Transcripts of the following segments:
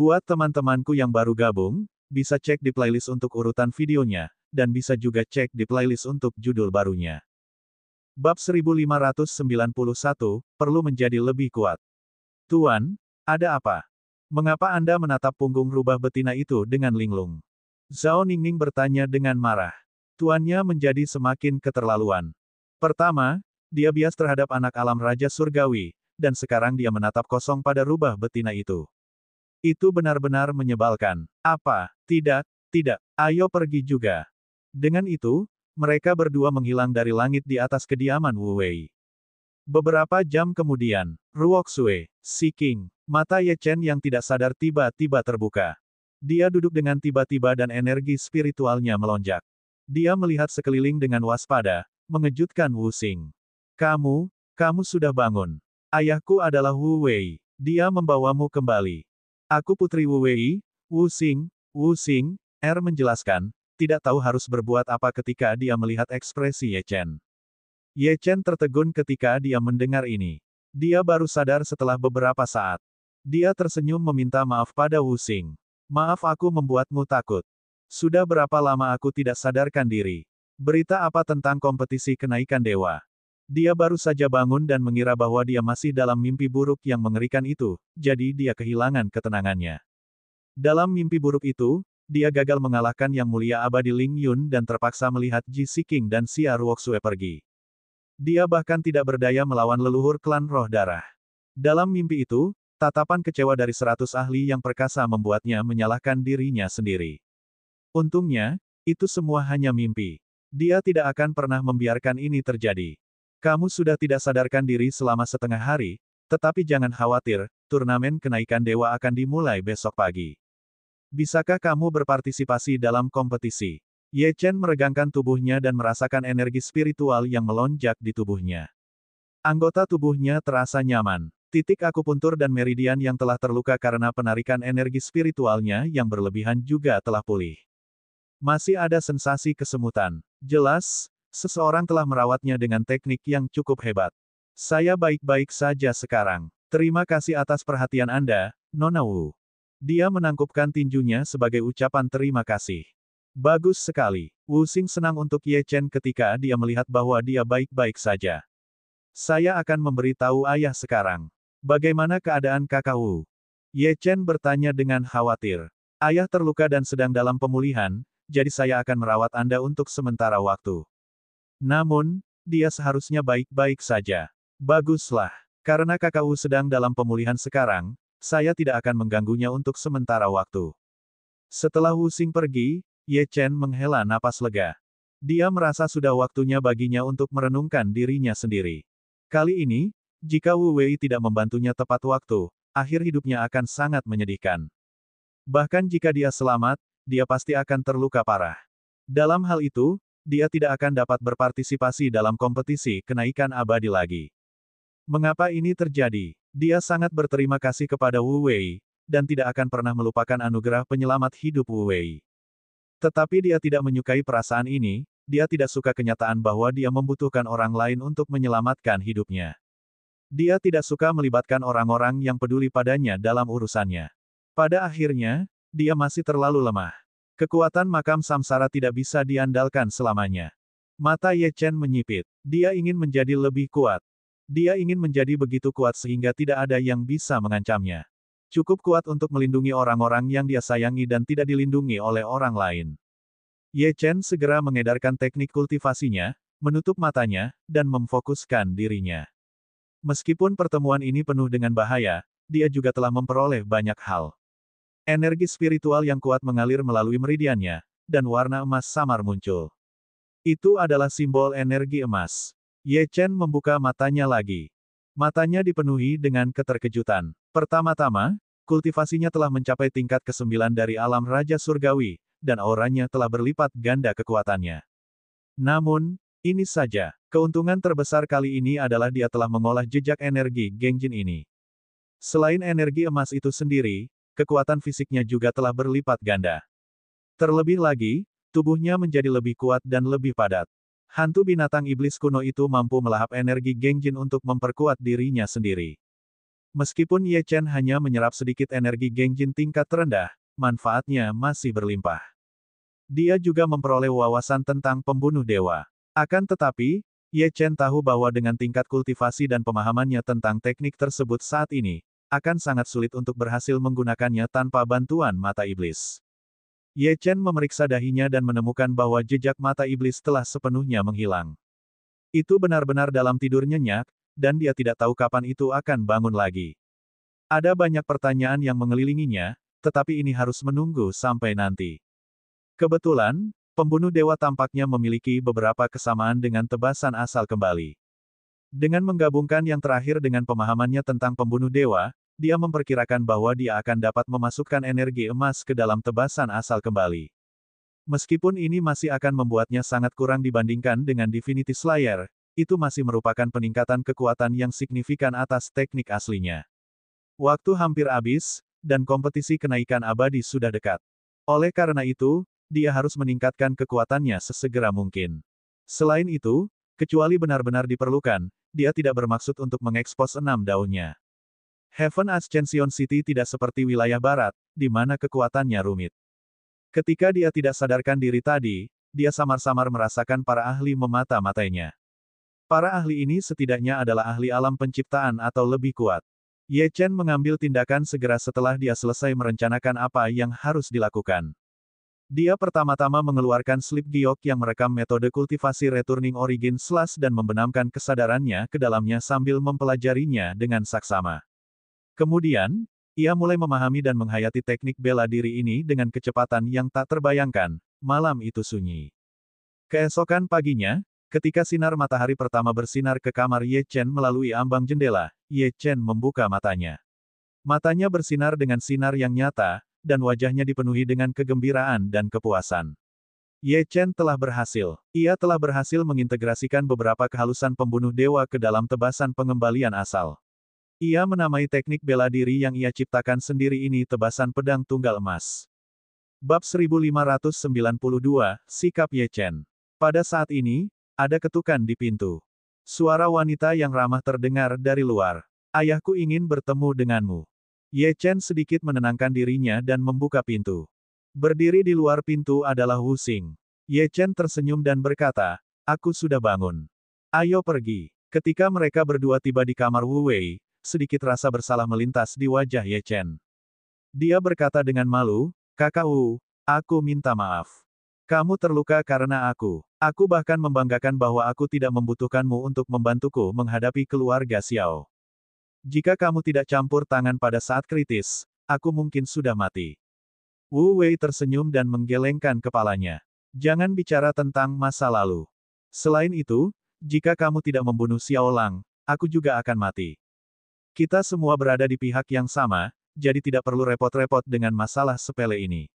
Buat teman-temanku yang baru gabung, bisa cek di playlist untuk urutan videonya, dan bisa juga cek di playlist untuk judul barunya. Bab 1591, perlu menjadi lebih kuat. Tuan, ada apa? Mengapa Anda menatap punggung rubah betina itu dengan linglung? Zhao Ningning bertanya dengan marah. Tuannya menjadi semakin keterlaluan. Pertama, dia bias terhadap anak alam Raja Surgawi, dan sekarang dia menatap kosong pada rubah betina itu. Itu benar-benar menyebalkan. Apa? Tidak, tidak. Ayo pergi juga. Dengan itu, mereka berdua menghilang dari langit di atas kediaman Wu Wei. Beberapa jam kemudian, Ruoxue, Si King, mata Ye Chen yang tidak sadar tiba-tiba terbuka. Dia duduk dengan tiba-tiba dan energi spiritualnya melonjak. Dia melihat sekeliling dengan waspada, mengejutkan Wu Xing. Kamu sudah bangun. Ayahku adalah Wu Wei. Dia membawamu kembali. Aku putri Wu Wei, Wu Xing, menjelaskan, tidak tahu harus berbuat apa ketika dia melihat ekspresi Ye Chen. Ye Chen tertegun ketika dia mendengar ini. Dia baru sadar setelah beberapa saat. Dia tersenyum meminta maaf pada Wu Xing. Maaf aku membuatmu takut. Sudah berapa lama aku tidak sadarkan diri. Berita apa tentang kompetisi kenaikan dewa? Dia baru saja bangun dan mengira bahwa dia masih dalam mimpi buruk yang mengerikan itu, jadi dia kehilangan ketenangannya. Dalam mimpi buruk itu, dia gagal mengalahkan Yang Mulia Abadi Ling Yun dan terpaksa melihat Ji Siking dan Xia Ruoxue pergi. Dia bahkan tidak berdaya melawan leluhur klan roh darah. Dalam mimpi itu, tatapan kecewa dari 100 ahli yang perkasa membuatnya menyalahkan dirinya sendiri. Untungnya, itu semua hanya mimpi. Dia tidak akan pernah membiarkan ini terjadi. Kamu sudah tidak sadarkan diri selama setengah hari, tetapi jangan khawatir, turnamen kenaikan dewa akan dimulai besok pagi. Bisakah kamu berpartisipasi dalam kompetisi? Ye Chen meregangkan tubuhnya dan merasakan energi spiritual yang melonjak di tubuhnya. Anggota tubuhnya terasa nyaman. Titik akupuntur dan meridian yang telah terluka karena penarikan energi spiritualnya yang berlebihan juga telah pulih. Masih ada sensasi kesemutan. Jelas, seseorang telah merawatnya dengan teknik yang cukup hebat. Saya baik-baik saja sekarang. Terima kasih atas perhatian Anda, Nona Wu. Dia menangkupkan tinjunya sebagai ucapan terima kasih. Bagus sekali. Wu Xing senang untuk Ye Chen ketika dia melihat bahwa dia baik-baik saja. Saya akan memberitahu ayah sekarang. Bagaimana keadaan kakak Wu? Ye Chen bertanya dengan khawatir. Ayah terluka dan sedang dalam pemulihan, jadi saya akan merawat Anda untuk sementara waktu. Namun, dia seharusnya baik-baik saja. Baguslah. Karena kakak Wu sedang dalam pemulihan sekarang, saya tidak akan mengganggunya untuk sementara waktu. Setelah Wu Xing pergi, Ye Chen menghela napas lega. Dia merasa sudah waktunya baginya untuk merenungkan dirinya sendiri. Kali ini, jika Wu Wei tidak membantunya tepat waktu, akhir hidupnya akan sangat menyedihkan. Bahkan jika dia selamat, dia pasti akan terluka parah. Dalam hal itu, dia tidak akan dapat berpartisipasi dalam kompetisi kenaikan abadi lagi. Mengapa ini terjadi? Dia sangat berterima kasih kepada Wu Wei, dan tidak akan pernah melupakan anugerah penyelamat hidup Wu Wei. Tetapi dia tidak menyukai perasaan ini, dia tidak suka kenyataan bahwa dia membutuhkan orang lain untuk menyelamatkan hidupnya. Dia tidak suka melibatkan orang-orang yang peduli padanya dalam urusannya. Pada akhirnya, dia masih terlalu lemah. Kekuatan makam samsara tidak bisa diandalkan selamanya. Mata Ye Chen menyipit. Dia ingin menjadi lebih kuat. Dia ingin menjadi begitu kuat sehingga tidak ada yang bisa mengancamnya. Cukup kuat untuk melindungi orang-orang yang dia sayangi dan tidak dilindungi oleh orang lain. Ye Chen segera mengedarkan teknik kultivasinya, menutup matanya, dan memfokuskan dirinya. Meskipun pertemuan ini penuh dengan bahaya, dia juga telah memperoleh banyak hal. Energi spiritual yang kuat mengalir melalui meridiannya, dan warna emas samar muncul. Itu adalah simbol energi emas. Ye Chen membuka matanya lagi. Matanya dipenuhi dengan keterkejutan. Pertama-tama, kultivasinya telah mencapai tingkat ke-9 dari alam Raja Surgawi, dan auranya telah berlipat ganda kekuatannya. Namun, ini saja. Keuntungan terbesar kali ini adalah dia telah mengolah jejak energi Gengjin ini. Selain energi emas itu sendiri, kekuatan fisiknya juga telah berlipat ganda. Terlebih lagi, tubuhnya menjadi lebih kuat dan lebih padat. Hantu binatang iblis kuno itu mampu melahap energi Gengjin untuk memperkuat dirinya sendiri. Meskipun Ye Chen hanya menyerap sedikit energi Gengjin tingkat terendah, manfaatnya masih berlimpah. Dia juga memperoleh wawasan tentang pembunuh dewa. Akan tetapi, Ye Chen tahu bahwa dengan tingkat kultivasi dan pemahamannya tentang teknik tersebut saat ini, akan sangat sulit untuk berhasil menggunakannya tanpa bantuan mata iblis. Ye Chen memeriksa dahinya dan menemukan bahwa jejak mata iblis telah sepenuhnya menghilang. Itu benar-benar dalam tidur nyenyak, dan dia tidak tahu kapan itu akan bangun lagi. Ada banyak pertanyaan yang mengelilinginya, tetapi ini harus menunggu sampai nanti. Kebetulan, pembunuh dewa tampaknya memiliki beberapa kesamaan dengan tebasan asal kembali. Dengan menggabungkan yang terakhir dengan pemahamannya tentang pembunuh dewa, dia memperkirakan bahwa dia akan dapat memasukkan energi emas ke dalam tebasan asal kembali. Meskipun ini masih akan membuatnya sangat kurang dibandingkan dengan Divinity Slayer, itu masih merupakan peningkatan kekuatan yang signifikan atas teknik aslinya. Waktu hampir habis, dan kompetisi kenaikan abadi sudah dekat. Oleh karena itu, dia harus meningkatkan kekuatannya sesegera mungkin. Selain itu, kecuali benar-benar diperlukan, dia tidak bermaksud untuk mengekspos 6 daunnya. Heaven Ascension City tidak seperti wilayah barat, di mana kekuatannya rumit. Ketika dia tidak sadarkan diri tadi, dia samar-samar merasakan para ahli memata-matainya. Para ahli ini setidaknya adalah ahli alam penciptaan atau lebih kuat. Ye Chen mengambil tindakan segera setelah dia selesai merencanakan apa yang harus dilakukan. Dia pertama-tama mengeluarkan slip giok yang merekam metode kultivasi Returning Origin Slash dan membenamkan kesadarannya ke dalamnya sambil mempelajarinya dengan saksama. Kemudian, ia mulai memahami dan menghayati teknik bela diri ini dengan kecepatan yang tak terbayangkan. Malam itu sunyi. Keesokan paginya, ketika sinar matahari pertama bersinar ke kamar Ye Chen melalui ambang jendela, Ye Chen membuka matanya. Matanya bersinar dengan sinar yang nyata, dan wajahnya dipenuhi dengan kegembiraan dan kepuasan. Ye Chen telah berhasil. Ia telah berhasil mengintegrasikan beberapa kehalusan pembunuh dewa ke dalam tebasan pengembalian asal. Ia menamai teknik bela diri yang ia ciptakan sendiri ini tebasan pedang tunggal emas. Bab 1592, Sikap Ye Chen. Pada saat ini, ada ketukan di pintu. Suara wanita yang ramah terdengar dari luar. Ayahku ingin bertemu denganmu. Ye Chen sedikit menenangkan dirinya dan membuka pintu. Berdiri di luar pintu adalah Wu Xing. Ye Chen tersenyum dan berkata, aku sudah bangun. Ayo pergi. Ketika mereka berdua tiba di kamar Wu Wei, sedikit rasa bersalah melintas di wajah Ye Chen. Dia berkata dengan malu, Kakak Wu, aku minta maaf. Kamu terluka karena aku. Aku bahkan membanggakan bahwa aku tidak membutuhkanmu untuk membantuku menghadapi keluarga Xiao. Jika kamu tidak campur tangan pada saat kritis, aku mungkin sudah mati. Wu Wei tersenyum dan menggelengkan kepalanya. Jangan bicara tentang masa lalu. Selain itu, jika kamu tidak membunuh Xiao Lang, aku juga akan mati. Kita semua berada di pihak yang sama, jadi tidak perlu repot-repot dengan masalah sepele ini.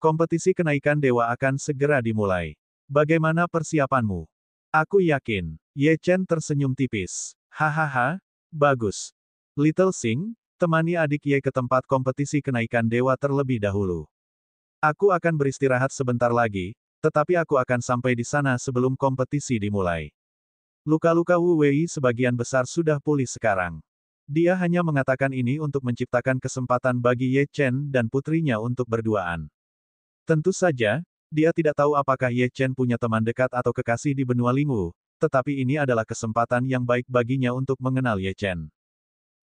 Kompetisi kenaikan dewa akan segera dimulai. Bagaimana persiapanmu? Aku yakin. Ye Chen tersenyum tipis. Hahaha, bagus. Little Xing, temani adik Ye ke tempat kompetisi kenaikan dewa terlebih dahulu. Aku akan beristirahat sebentar lagi, tetapi aku akan sampai di sana sebelum kompetisi dimulai. Luka-luka Wu Wei sebagian besar sudah pulih sekarang. Dia hanya mengatakan ini untuk menciptakan kesempatan bagi Ye Chen dan putrinya untuk berduaan. Tentu saja, dia tidak tahu apakah Ye Chen punya teman dekat atau kekasih di benua Lingwu, tetapi ini adalah kesempatan yang baik baginya untuk mengenal Ye Chen.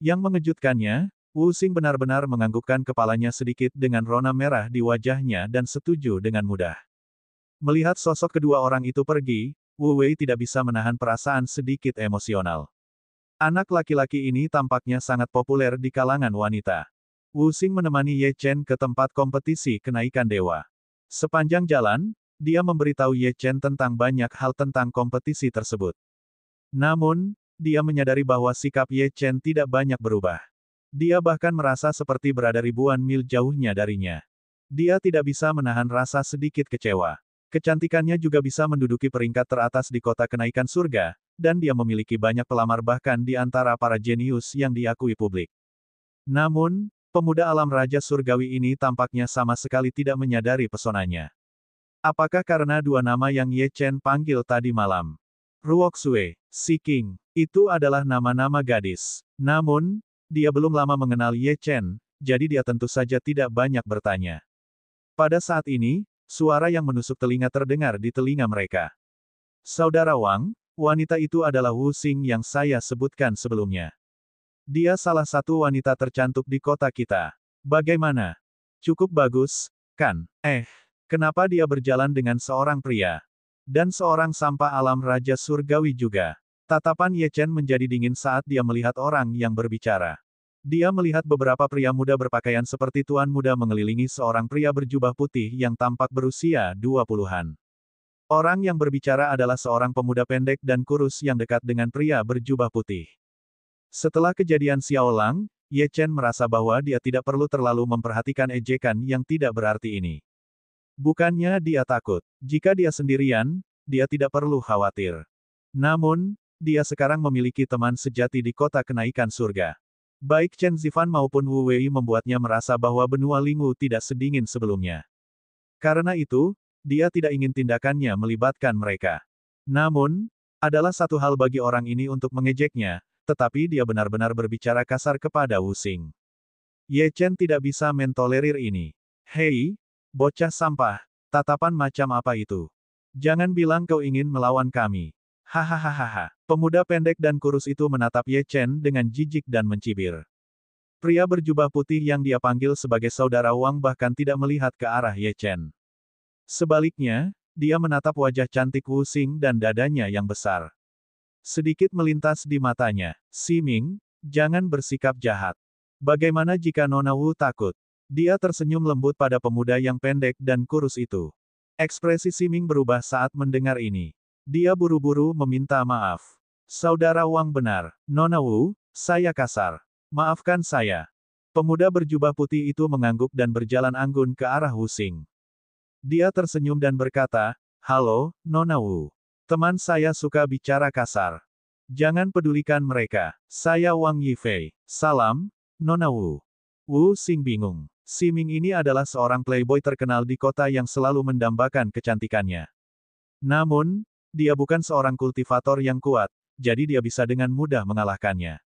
Yang mengejutkannya, Wu Xing benar-benar menganggukkan kepalanya sedikit dengan rona merah di wajahnya dan setuju dengan mudah. Melihat sosok kedua orang itu pergi, Wu Wei tidak bisa menahan perasaan sedikit emosional. Anak laki-laki ini tampaknya sangat populer di kalangan wanita. Wu Xing menemani Ye Chen ke tempat kompetisi kenaikan dewa. Sepanjang jalan, dia memberitahu Ye Chen tentang banyak hal tentang kompetisi tersebut. Namun, dia menyadari bahwa sikap Ye Chen tidak banyak berubah. Dia bahkan merasa seperti berada ribuan mil jauhnya darinya. Dia tidak bisa menahan rasa sedikit kecewa. Kecantikannya juga bisa menduduki peringkat teratas di kota kenaikan surga, dan dia memiliki banyak pelamar bahkan di antara para jenius yang diakui publik. Namun, pemuda alam Raja Surgawi ini tampaknya sama sekali tidak menyadari pesonanya. Apakah karena dua nama yang Ye Chen panggil tadi malam? Ruoxue, Si King, itu adalah nama-nama gadis. Namun, dia belum lama mengenal Ye Chen, jadi dia tentu saja tidak banyak bertanya. Pada saat ini, suara yang menusuk telinga terdengar di telinga mereka. Saudara Wang, wanita itu adalah Wu Xing yang saya sebutkan sebelumnya. Dia salah satu wanita tercantik di kota kita. Bagaimana? Cukup bagus, kan? Kenapa dia berjalan dengan seorang pria? Dan seorang sampah alam Raja Surgawi juga. Tatapan Ye Chen menjadi dingin saat dia melihat orang yang berbicara. Dia melihat beberapa pria muda berpakaian seperti tuan muda mengelilingi seorang pria berjubah putih yang tampak berusia 20-an. Orang yang berbicara adalah seorang pemuda pendek dan kurus yang dekat dengan pria berjubah putih. Setelah kejadian Xiao Lang, Ye Chen merasa bahwa dia tidak perlu terlalu memperhatikan ejekan yang tidak berarti ini. Bukannya dia takut. Jika dia sendirian, dia tidak perlu khawatir. Namun, dia sekarang memiliki teman sejati di kota kenaikan surga. Baik Chen Zifan maupun Wu Wei membuatnya merasa bahwa benua Lingwu tidak sedingin sebelumnya. Karena itu, dia tidak ingin tindakannya melibatkan mereka. Namun, adalah satu hal bagi orang ini untuk mengejeknya, tetapi dia benar-benar berbicara kasar kepada Wu Xing. Ye Chen tidak bisa mentolerir ini. Hei, bocah sampah, tatapan macam apa itu? Jangan bilang kau ingin melawan kami. Hahaha. Pemuda pendek dan kurus itu menatap Ye Chen dengan jijik dan mencibir. Pria berjubah putih yang dia panggil sebagai saudara Wang bahkan tidak melihat ke arah Ye Chen. Sebaliknya, dia menatap wajah cantik Wu Xing dan dadanya yang besar. Sedikit melintas di matanya. Siming, jangan bersikap jahat. Bagaimana jika Nona Wu takut? Dia tersenyum lembut pada pemuda yang pendek dan kurus itu. Ekspresi Siming berubah saat mendengar ini. Dia buru-buru meminta maaf. Saudara Wang benar. Nona Wu, saya kasar. Maafkan saya. Pemuda berjubah putih itu mengangguk dan berjalan anggun ke arah Wu Xing. Dia tersenyum dan berkata, "Halo, Nona Wu. Teman saya suka bicara kasar. Jangan pedulikan mereka. Saya Wang Yifei. Salam, Nona Wu." Wu Xing bingung. Siming ini adalah seorang playboy terkenal di kota yang selalu mendambakan kecantikannya. Namun, dia bukan seorang kultivator yang kuat, jadi dia bisa dengan mudah mengalahkannya.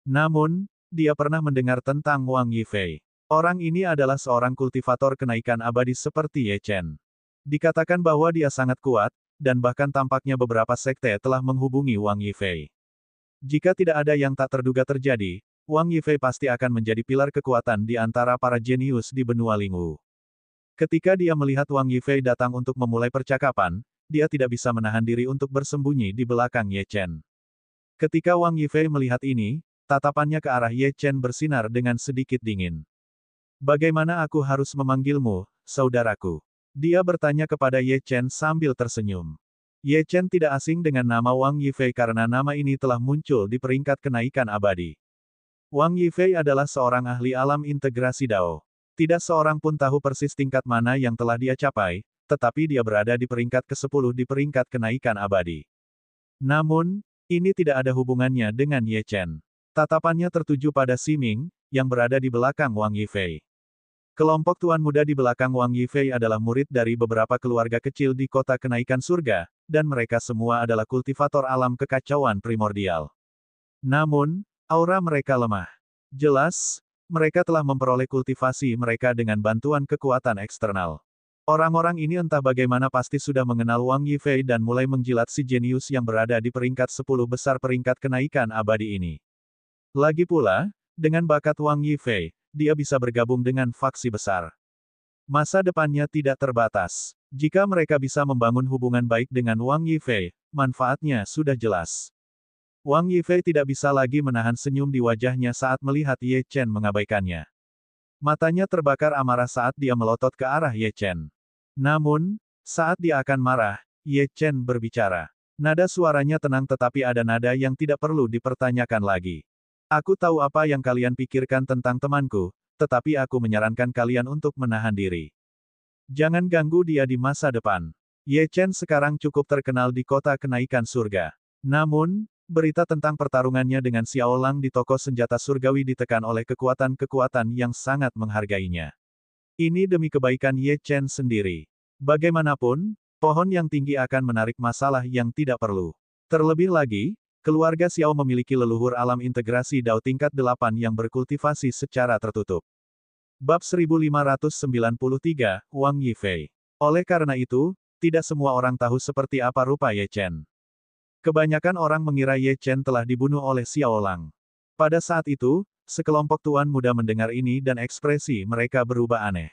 Namun, dia pernah mendengar tentang Wang Yifei. Orang ini adalah seorang kultivator kenaikan abadi seperti Ye Chen. Dikatakan bahwa dia sangat kuat, dan bahkan tampaknya beberapa sekte telah menghubungi Wang Yifei. Jika tidak ada yang tak terduga terjadi, Wang Yifei pasti akan menjadi pilar kekuatan di antara para jenius di benua Lingwu. Ketika dia melihat Wang Yifei datang untuk memulai percakapan, dia tidak bisa menahan diri untuk bersembunyi di belakang Ye Chen. Ketika Wang Yifei melihat ini, tatapannya ke arah Ye Chen bersinar dengan sedikit dingin. Bagaimana aku harus memanggilmu, saudaraku? Dia bertanya kepada Ye Chen sambil tersenyum. Ye Chen tidak asing dengan nama Wang Yifei karena nama ini telah muncul di peringkat kenaikan abadi. Wang Yifei adalah seorang ahli alam integrasi Dao. Tidak seorang pun tahu persis tingkat mana yang telah dia capai, tetapi dia berada di peringkat ke-10 di peringkat kenaikan abadi. Namun, ini tidak ada hubungannya dengan Ye Chen. Tatapannya tertuju pada Siming, yang berada di belakang Wang Yifei. Kelompok tuan muda di belakang Wang Yifei adalah murid dari beberapa keluarga kecil di kota kenaikan surga, dan mereka semua adalah kultivator alam kekacauan primordial. Namun, aura mereka lemah. Jelas, mereka telah memperoleh kultivasi mereka dengan bantuan kekuatan eksternal. Orang-orang ini entah bagaimana pasti sudah mengenal Wang Yifei dan mulai menjilat si jenius yang berada di peringkat 10 besar peringkat kenaikan abadi ini. Lagi pula, dengan bakat Wang Yifei, dia bisa bergabung dengan faksi besar. Masa depannya tidak terbatas. Jika mereka bisa membangun hubungan baik dengan Wang Yifei, manfaatnya sudah jelas. Wang Yifei tidak bisa lagi menahan senyum di wajahnya saat melihat Ye Chen mengabaikannya. Matanya terbakar amarah saat dia melotot ke arah Ye Chen. Namun, saat dia akan marah, Ye Chen berbicara. Nada suaranya tenang tetapi ada nada yang tidak perlu dipertanyakan lagi. Aku tahu apa yang kalian pikirkan tentang temanku, tetapi aku menyarankan kalian untuk menahan diri. Jangan ganggu dia di masa depan. Ye Chen sekarang cukup terkenal di kota kenaikan surga. Namun, berita tentang pertarungannya dengan Xiao Lang di toko senjata surgawi ditekan oleh kekuatan-kekuatan yang sangat menghargainya. Ini demi kebaikan Ye Chen sendiri. Bagaimanapun, pohon yang tinggi akan menarik masalah yang tidak perlu. Terlebih lagi, Keluarga Xiao memiliki leluhur alam integrasi Dao tingkat 8 yang berkultivasi secara tertutup. Bab 1593, Wang Yifei. Oleh karena itu, tidak semua orang tahu seperti apa rupa Ye Chen. Kebanyakan orang mengira Ye Chen telah dibunuh oleh Xiao Lang. Pada saat itu, sekelompok tuan muda mendengar ini dan ekspresi mereka berubah aneh.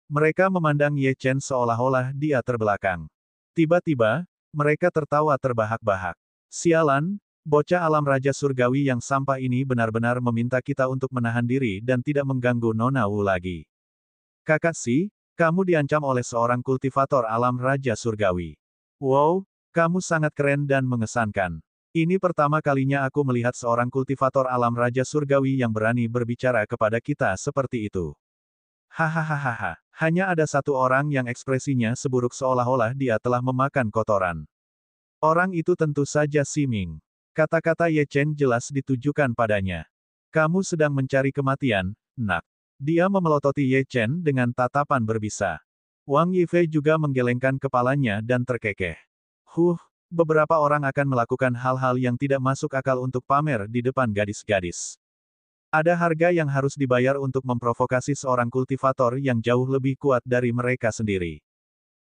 Mereka memandang Ye Chen seolah-olah dia terbelakang. Tiba-tiba, mereka tertawa terbahak-bahak. Sialan, bocah alam Raja Surgawi yang sampah ini benar-benar meminta kita untuk menahan diri dan tidak mengganggu Nona Wu lagi. Kakashi, kamu diancam oleh seorang kultivator alam Raja Surgawi. Wow, kamu sangat keren dan mengesankan. Ini pertama kalinya aku melihat seorang kultivator alam Raja Surgawi yang berani berbicara kepada kita seperti itu. Hahaha, hanya ada satu orang yang ekspresinya seburuk seolah-olah dia telah memakan kotoran. Orang itu tentu saja Siming. Kata-kata Ye Chen jelas ditujukan padanya. Kamu sedang mencari kematian, nak. Dia memelototi Ye Chen dengan tatapan berbisa. Wang Yifei juga menggelengkan kepalanya dan terkekeh. Beberapa orang akan melakukan hal-hal yang tidak masuk akal untuk pamer di depan gadis-gadis. Ada harga yang harus dibayar untuk memprovokasi seorang kultivator yang jauh lebih kuat dari mereka sendiri.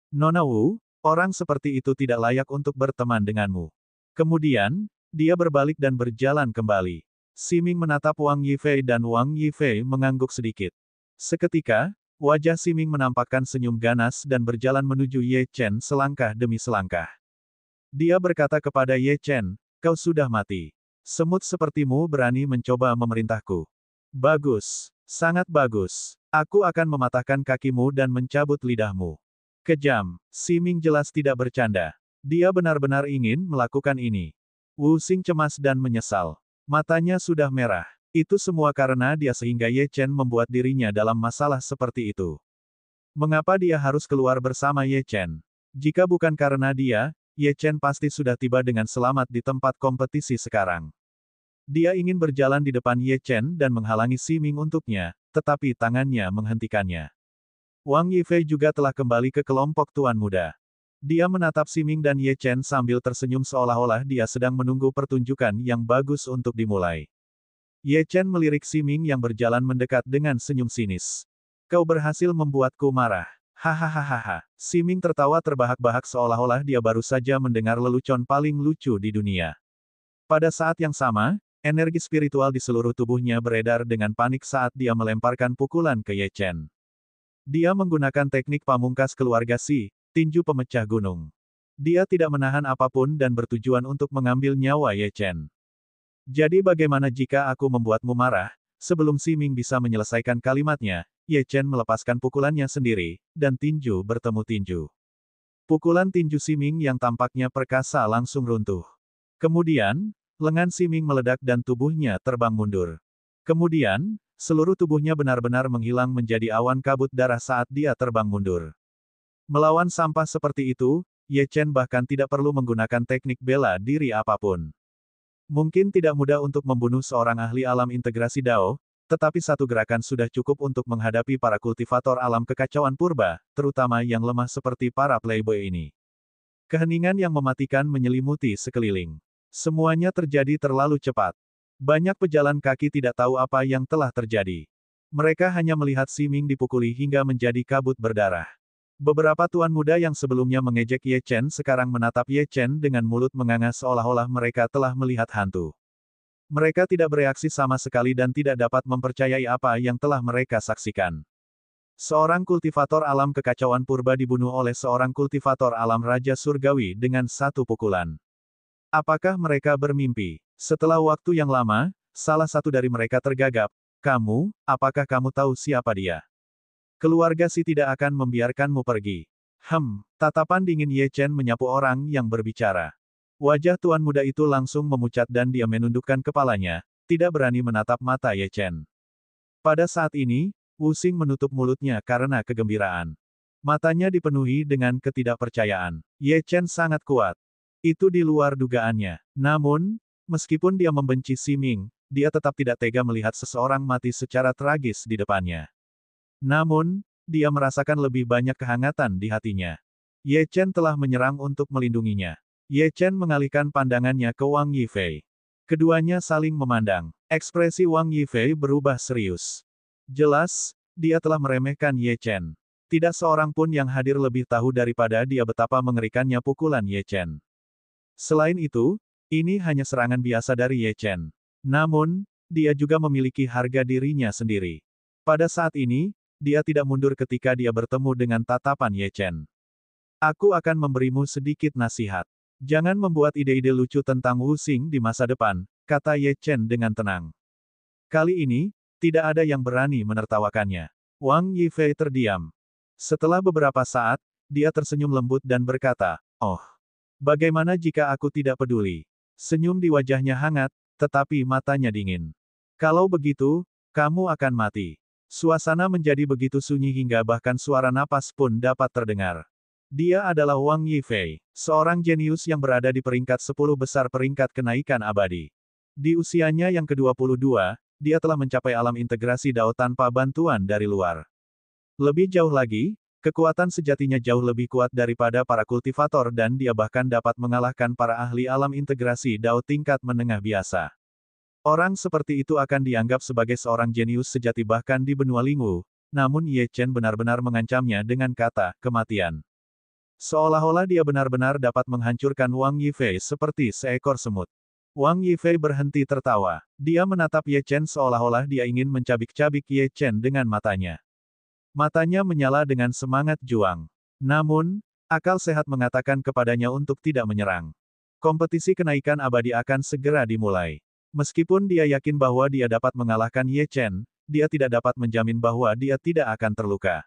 Nona Wu, orang seperti itu tidak layak untuk berteman denganmu. Kemudian, dia berbalik dan berjalan kembali. Siming menatap Wang Yifei dan Wang Yifei mengangguk sedikit. Seketika, wajah Siming menampakkan senyum ganas dan berjalan menuju Ye Chen selangkah demi selangkah. Dia berkata kepada Ye Chen, kau sudah mati. Semut sepertimu berani mencoba memerintahku. Bagus, sangat bagus. Aku akan mematahkan kakimu dan mencabut lidahmu. Kejam, Siming jelas tidak bercanda. Dia benar-benar ingin melakukan ini. Wu Xing cemas dan menyesal. Matanya sudah merah. Itu semua karena dia sehingga Ye Chen membuat dirinya dalam masalah seperti itu. Mengapa dia harus keluar bersama Ye Chen? Jika bukan karena dia, Ye Chen pasti sudah tiba dengan selamat di tempat kompetisi sekarang. Dia ingin berjalan di depan Ye Chen dan menghalangi Siming untuknya, tetapi tangannya menghentikannya. Wang Yifei juga telah kembali ke kelompok tuan muda. Dia menatap Siming dan Ye Chen sambil tersenyum seolah-olah dia sedang menunggu pertunjukan yang bagus untuk dimulai. Ye Chen melirik Siming yang berjalan mendekat dengan senyum sinis. Kau berhasil membuatku marah. Hahaha. Siming tertawa terbahak-bahak seolah-olah dia baru saja mendengar lelucon paling lucu di dunia. Pada saat yang sama, energi spiritual di seluruh tubuhnya beredar dengan panik saat dia melemparkan pukulan ke Ye Chen. Dia menggunakan teknik pamungkas keluarga Si, tinju pemecah gunung. Dia tidak menahan apapun dan bertujuan untuk mengambil nyawa Ye Chen. Jadi bagaimana jika aku membuatmu marah? Sebelum Siming bisa menyelesaikan kalimatnya, Ye Chen melepaskan pukulannya sendiri, dan tinju bertemu tinju. Pukulan tinju Siming yang tampaknya perkasa langsung runtuh. Kemudian, lengan Siming meledak dan tubuhnya terbang mundur. Kemudian, seluruh tubuhnya benar-benar menghilang menjadi awan kabut darah saat dia terbang mundur. Melawan sampah seperti itu, Ye Chen bahkan tidak perlu menggunakan teknik bela diri apapun. Mungkin tidak mudah untuk membunuh seorang ahli alam integrasi Dao, tetapi satu gerakan sudah cukup untuk menghadapi para kultivator alam kekacauan purba, terutama yang lemah seperti para playboy ini. Keheningan yang mematikan menyelimuti sekeliling. Semuanya terjadi terlalu cepat. Banyak pejalan kaki tidak tahu apa yang telah terjadi. Mereka hanya melihat Siming dipukuli hingga menjadi kabut berdarah. Beberapa tuan muda yang sebelumnya mengejek Ye Chen sekarang menatap Ye Chen dengan mulut menganga seolah-olah mereka telah melihat hantu. Mereka tidak bereaksi sama sekali dan tidak dapat mempercayai apa yang telah mereka saksikan. Seorang kultivator alam kekacauan purba dibunuh oleh seorang kultivator alam Raja Surgawi dengan satu pukulan. Apakah mereka bermimpi? Setelah waktu yang lama, salah satu dari mereka tergagap. Kamu, apakah kamu tahu siapa dia? Keluarga Si tidak akan membiarkanmu pergi. Tatapan dingin Ye Chen menyapu orang yang berbicara. Wajah tuan muda itu langsung memucat dan dia menundukkan kepalanya, tidak berani menatap mata Ye Chen. Pada saat ini, Wu Xing menutup mulutnya karena kegembiraan. Matanya dipenuhi dengan ketidakpercayaan. Ye Chen sangat kuat. Itu di luar dugaannya. Namun, meskipun dia membenci Siming, dia tetap tidak tega melihat seseorang mati secara tragis di depannya. Namun, dia merasakan lebih banyak kehangatan di hatinya. Ye Chen telah menyerang untuk melindunginya. Ye Chen mengalihkan pandangannya ke Wang Yifei. Keduanya saling memandang. Ekspresi Wang Yifei berubah serius. Jelas, dia telah meremehkan Ye Chen. Tidak seorang pun yang hadir lebih tahu daripada dia betapa mengerikannya pukulan Ye Chen. Selain itu, ini hanya serangan biasa dari Ye Chen. Namun, dia juga memiliki harga dirinya sendiri. Pada saat ini, dia tidak mundur ketika dia bertemu dengan tatapan Ye Chen. Aku akan memberimu sedikit nasihat. Jangan membuat ide-ide lucu tentang Wu Xing di masa depan, kata Ye Chen dengan tenang. Kali ini, tidak ada yang berani menertawakannya. Wang Yifei terdiam. Setelah beberapa saat, dia tersenyum lembut dan berkata, "Oh, bagaimana jika aku tidak peduli?" Senyum di wajahnya hangat, tetapi matanya dingin. "Kalau begitu, kamu akan mati." Suasana menjadi begitu sunyi hingga bahkan suara napas pun dapat terdengar. Dia adalah Wang Yifei, seorang jenius yang berada di peringkat 10 besar peringkat kenaikan abadi. Di usianya yang ke-22, dia telah mencapai alam integrasi Dao tanpa bantuan dari luar. Lebih jauh lagi, kekuatan sejatinya jauh lebih kuat daripada para kultivator dan dia bahkan dapat mengalahkan para ahli alam integrasi Dao tingkat menengah biasa. Orang seperti itu akan dianggap sebagai seorang jenius sejati bahkan di benua Lingwu, namun Ye Chen benar-benar mengancamnya dengan kata, kematian. Seolah-olah dia benar-benar dapat menghancurkan Wang Yifei seperti seekor semut. Wang Yifei berhenti tertawa. Dia menatap Ye Chen seolah-olah dia ingin mencabik-cabik Ye Chen dengan matanya. Matanya menyala dengan semangat juang. Namun, akal sehat mengatakan kepadanya untuk tidak menyerang. Kompetisi kenaikan abadi akan segera dimulai. Meskipun dia yakin bahwa dia dapat mengalahkan Ye Chen, dia tidak dapat menjamin bahwa dia tidak akan terluka.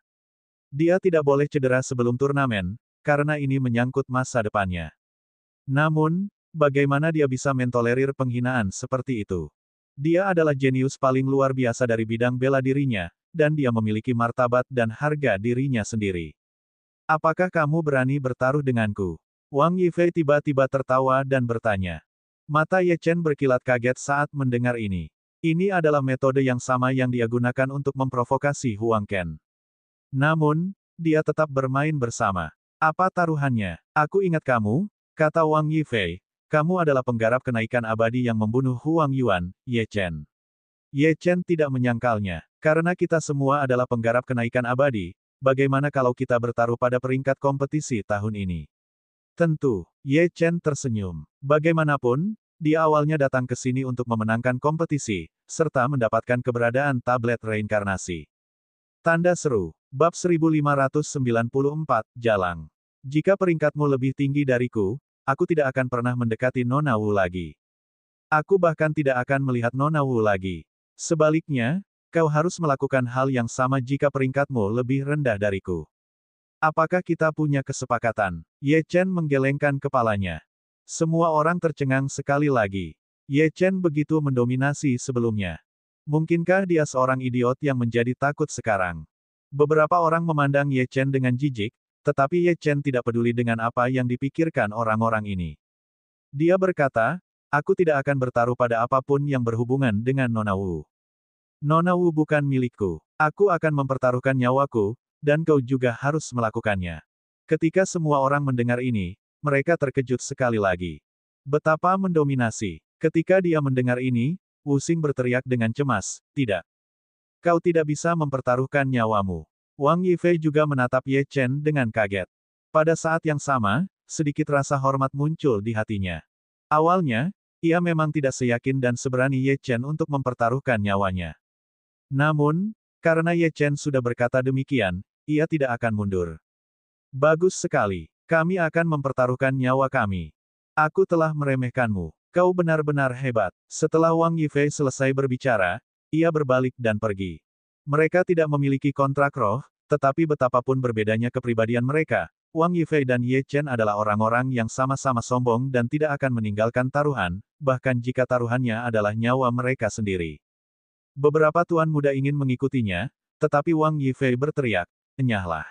Dia tidak boleh cedera sebelum turnamen, karena ini menyangkut masa depannya. Namun, bagaimana dia bisa mentolerir penghinaan seperti itu? Dia adalah jenius paling luar biasa dari bidang bela dirinya, dan dia memiliki martabat dan harga dirinya sendiri. Apakah kamu berani bertaruh denganku? Wang Yifei tiba-tiba tertawa dan bertanya. Mata Ye Chen berkilat kaget saat mendengar ini. Ini adalah metode yang sama yang dia gunakan untuk memprovokasi Huang Ken. Namun, dia tetap bermain bersama. Apa taruhannya? Aku ingat kamu, kata Wang Yifei. Kamu adalah penggarap kenaikan abadi yang membunuh Huang Yuan, Ye Chen. Ye Chen tidak menyangkalnya. Karena kita semua adalah penggarap kenaikan abadi, bagaimana kalau kita bertaruh pada peringkat kompetisi tahun ini? Tentu, Ye Chen tersenyum. Bagaimanapun, dia awalnya datang ke sini untuk memenangkan kompetisi, serta mendapatkan keberadaan tablet reinkarnasi. Tanda seru. Bab 1594, Jalang. Jika peringkatmu lebih tinggi dariku, aku tidak akan pernah mendekati Nona Wu lagi. Aku bahkan tidak akan melihat Nona Wu lagi. Sebaliknya, kau harus melakukan hal yang sama jika peringkatmu lebih rendah dariku. Apakah kita punya kesepakatan? Ye Chen menggelengkan kepalanya. Semua orang tercengang sekali lagi. Ye Chen begitu mendominasi sebelumnya. Mungkinkah dia seorang idiot yang menjadi takut sekarang? Beberapa orang memandang Ye Chen dengan jijik, tetapi Ye Chen tidak peduli dengan apa yang dipikirkan orang-orang ini. Dia berkata, aku tidak akan bertaruh pada apapun yang berhubungan dengan Nona Wu. Nona Wu bukan milikku. Aku akan mempertaruhkan nyawaku, dan kau juga harus melakukannya. Ketika semua orang mendengar ini, mereka terkejut sekali lagi. Betapa mendominasi. Ketika dia mendengar ini, Wu Xing berteriak dengan cemas, tidak. Kau tidak bisa mempertaruhkan nyawamu. Wang Yifei juga menatap Ye Chen dengan kaget. Pada saat yang sama, sedikit rasa hormat muncul di hatinya. Awalnya, ia memang tidak seyakin dan seberani Ye Chen untuk mempertaruhkan nyawanya. Namun, karena Ye Chen sudah berkata demikian, ia tidak akan mundur. Bagus sekali. Kami akan mempertaruhkan nyawa kami. Aku telah meremehkanmu. Kau benar-benar hebat. Setelah Wang Yifei selesai berbicara, ia berbalik dan pergi. Mereka tidak memiliki kontrak roh, tetapi betapapun berbedanya kepribadian mereka, Wang Yifei dan Ye Chen adalah orang-orang yang sama-sama sombong dan tidak akan meninggalkan taruhan, bahkan jika taruhannya adalah nyawa mereka sendiri. Beberapa tuan muda ingin mengikutinya, tetapi Wang Yifei berteriak, enyahlah.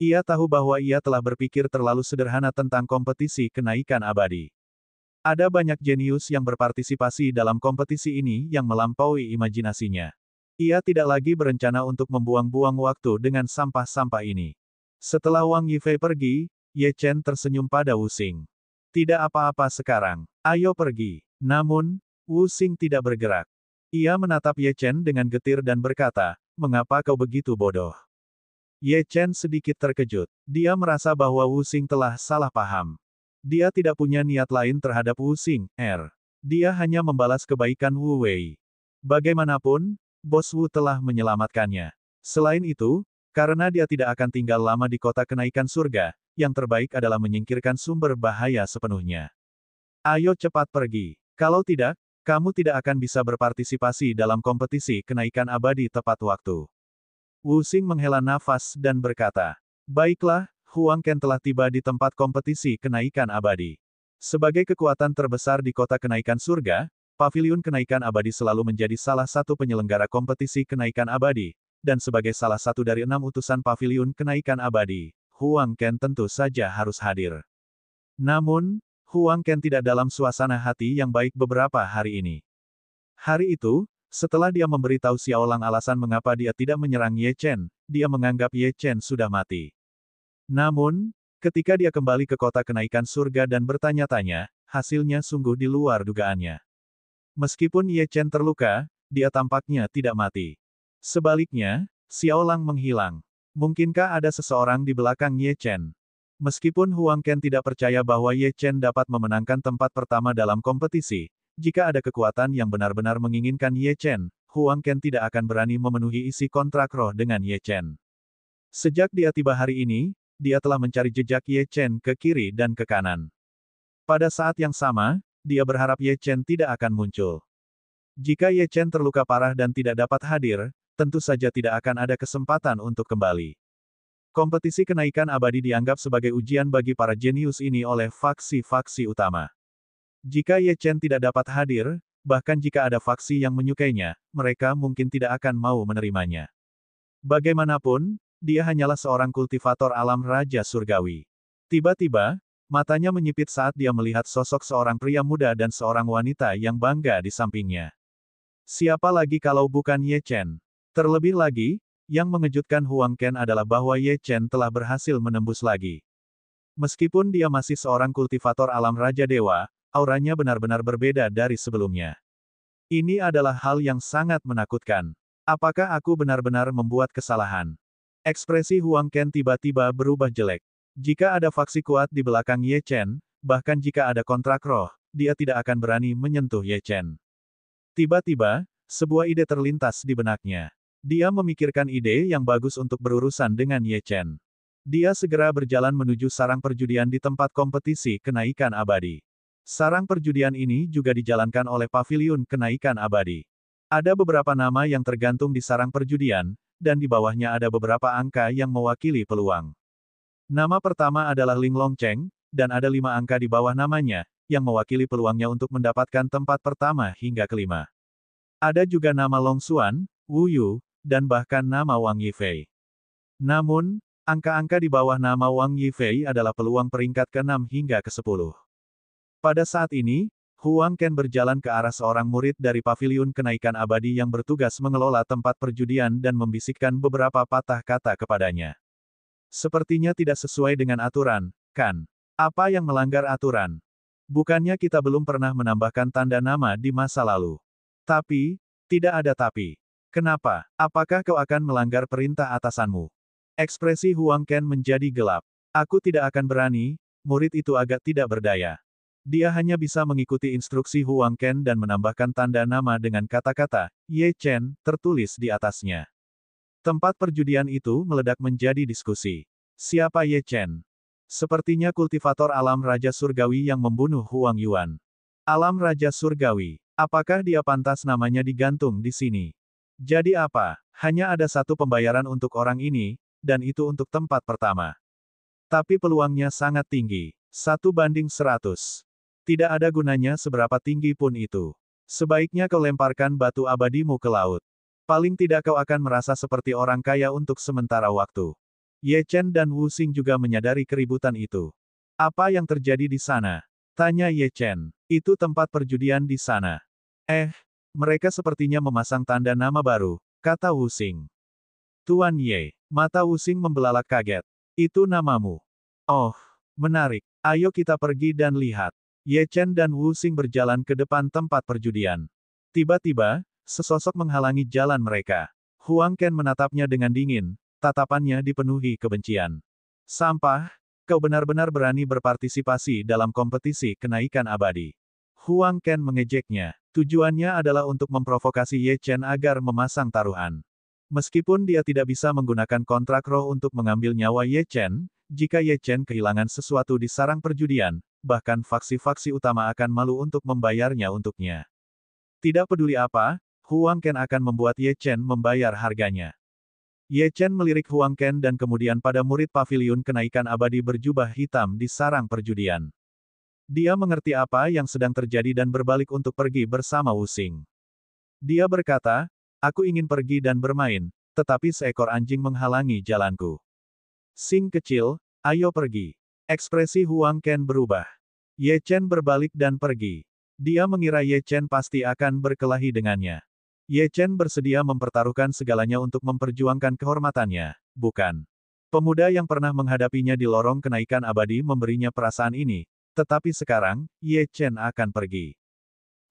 Ia tahu bahwa ia telah berpikir terlalu sederhana tentang kompetisi kenaikan abadi. Ada banyak jenius yang berpartisipasi dalam kompetisi ini yang melampaui imajinasinya. Ia tidak lagi berencana untuk membuang-buang waktu dengan sampah-sampah ini. Setelah Wang Yifei pergi, Ye Chen tersenyum pada Wu Xing. Tidak apa-apa sekarang. Ayo pergi. Namun, Wu Xing tidak bergerak. Ia menatap Ye Chen dengan getir dan berkata, mengapa kau begitu bodoh? Ye Chen sedikit terkejut. Dia merasa bahwa Wu Xing telah salah paham. Dia tidak punya niat lain terhadap Wu Xing. Dia hanya membalas kebaikan Wu Wei. Bagaimanapun, Bos Wu telah menyelamatkannya. Selain itu, karena dia tidak akan tinggal lama di kota kenaikan surga, yang terbaik adalah menyingkirkan sumber bahaya sepenuhnya. Ayo cepat pergi. Kalau tidak, kamu tidak akan bisa berpartisipasi dalam kompetisi kenaikan abadi tepat waktu. Wu Xing menghela nafas dan berkata, baiklah, Huang Ken telah tiba di tempat kompetisi kenaikan abadi. Sebagai kekuatan terbesar di kota kenaikan surga, Paviliun Kenaikan Abadi selalu menjadi salah satu penyelenggara kompetisi kenaikan abadi, dan sebagai salah satu dari 6 utusan Paviliun Kenaikan Abadi, Huang Ken tentu saja harus hadir. Namun, Huang Ken tidak dalam suasana hati yang baik beberapa hari ini. Hari itu, setelah dia memberitahu Xiaolang alasan mengapa dia tidak menyerang Ye Chen, dia menganggap Ye Chen sudah mati. Namun, ketika dia kembali ke kota kenaikan surga dan bertanya-tanya, hasilnya sungguh di luar dugaannya. Meskipun Ye Chen terluka, dia tampaknya tidak mati. Sebaliknya, Xiaolang menghilang. Mungkinkah ada seseorang di belakang Ye Chen? Meskipun Huang Ken tidak percaya bahwa Ye Chen dapat memenangkan tempat pertama dalam kompetisi, jika ada kekuatan yang benar-benar menginginkan Ye Chen, Huang Ken tidak akan berani memenuhi isi kontrak roh dengan Ye Chen. Sejak dia tiba hari ini, dia telah mencari jejak Ye Chen ke kiri dan ke kanan. Pada saat yang sama, dia berharap Ye Chen tidak akan muncul. Jika Ye Chen terluka parah dan tidak dapat hadir, tentu saja tidak akan ada kesempatan untuk kembali. Kompetisi kenaikan abadi dianggap sebagai ujian bagi para jenius ini oleh faksi-faksi utama. Jika Ye Chen tidak dapat hadir, bahkan jika ada faksi yang menyukainya, mereka mungkin tidak akan mau menerimanya. Bagaimanapun, dia hanyalah seorang kultivator alam Raja Surgawi. Tiba-tiba, matanya menyipit saat dia melihat sosok seorang pria muda dan seorang wanita yang bangga di sampingnya. Siapa lagi kalau bukan Ye Chen? Terlebih lagi, yang mengejutkan Huang Ken adalah bahwa Ye Chen telah berhasil menembus lagi. Meskipun dia masih seorang kultivator alam Raja Dewa, auranya benar-benar berbeda dari sebelumnya. Ini adalah hal yang sangat menakutkan. Apakah aku benar-benar membuat kesalahan? Ekspresi Huang Ken tiba-tiba berubah jelek. Jika ada faksi kuat di belakang Ye Chen, bahkan jika ada kontrak roh, dia tidak akan berani menyentuh Ye Chen. Tiba-tiba, sebuah ide terlintas di benaknya. Dia memikirkan ide yang bagus untuk berurusan dengan Ye Chen. Dia segera berjalan menuju sarang perjudian di tempat kompetisi kenaikan abadi. Sarang perjudian ini juga dijalankan oleh Paviliun Kenaikan Abadi. Ada beberapa nama yang tergantung di sarang perjudian, dan di bawahnya ada beberapa angka yang mewakili peluang. Nama pertama adalah Ling Longcheng, dan ada 5 angka di bawah namanya, yang mewakili peluangnya untuk mendapatkan tempat pertama hingga kelima. Ada juga nama Long Xuan, Wu Yu, dan bahkan nama Wang Yifei. Namun, angka-angka di bawah nama Wang Yifei adalah peluang peringkat ke-6 hingga ke-10. Pada saat ini, Huang Ken berjalan ke arah seorang murid dari Paviliun Kenaikan Abadi yang bertugas mengelola tempat perjudian dan membisikkan beberapa patah kata kepadanya. Sepertinya tidak sesuai dengan aturan, kan? Apa yang melanggar aturan? Bukannya kita belum pernah menambahkan tanda nama di masa lalu. Tapi, tidak ada tapi. Kenapa? Apakah kau akan melanggar perintah atasanmu? Ekspresi Huang Ken menjadi gelap. Aku tidak akan berani, murid itu agak tidak berdaya. Dia hanya bisa mengikuti instruksi Huang Ken dan menambahkan tanda nama dengan kata-kata, Ye Chen, tertulis di atasnya. Tempat perjudian itu meledak menjadi diskusi. Siapa Ye Chen? Sepertinya kultivator alam Raja Surgawi yang membunuh Huang Yuan. Alam Raja Surgawi. Apakah dia pantas namanya digantung di sini? Jadi apa? Hanya ada satu pembayaran untuk orang ini, dan itu untuk tempat pertama. Tapi peluangnya sangat tinggi. 1:100. Tidak ada gunanya seberapa tinggi pun itu. Sebaiknya kau lemparkan batu abadimu ke laut. Paling tidak kau akan merasa seperti orang kaya untuk sementara waktu. Ye Chen dan Wu Xing juga menyadari keributan itu. Apa yang terjadi di sana? Tanya Ye Chen. Itu tempat perjudian di sana. Mereka sepertinya memasang tanda nama baru, kata Wu Xing. Tuan Ye. Mata Wu Xing membelalak kaget. Itu namamu. Oh, menarik. Ayo kita pergi dan lihat. Ye Chen dan Wu Xing berjalan ke depan tempat perjudian. Tiba-tiba, sesosok menghalangi jalan mereka. Huang Ken menatapnya dengan dingin, tatapannya dipenuhi kebencian. Sampah, kau benar-benar berani berpartisipasi dalam kompetisi kenaikan abadi. Huang Ken mengejeknya. Tujuannya adalah untuk memprovokasi Ye Chen agar memasang taruhan. Meskipun dia tidak bisa menggunakan kontrak roh untuk mengambil nyawa Ye Chen, jika Ye Chen kehilangan sesuatu di sarang perjudian, bahkan faksi-faksi utama akan malu untuk membayarnya untuknya. Tidak peduli apa, Huang Ken akan membuat Ye Chen membayar harganya. Ye Chen melirik Huang Ken dan kemudian pada murid paviliun kenaikan abadi berjubah hitam di sarang perjudian. Dia mengerti apa yang sedang terjadi dan berbalik untuk pergi bersama Wu Xing. Dia berkata, aku ingin pergi dan bermain, tetapi seekor anjing menghalangi jalanku. Xing kecil, ayo pergi. Ekspresi Huang Ken berubah. Ye Chen berbalik dan pergi. Dia mengira Ye Chen pasti akan berkelahi dengannya. Ye Chen bersedia mempertaruhkan segalanya untuk memperjuangkan kehormatannya, bukan? Pemuda yang pernah menghadapinya di lorong kenaikan abadi memberinya perasaan ini, tetapi sekarang, Ye Chen akan pergi.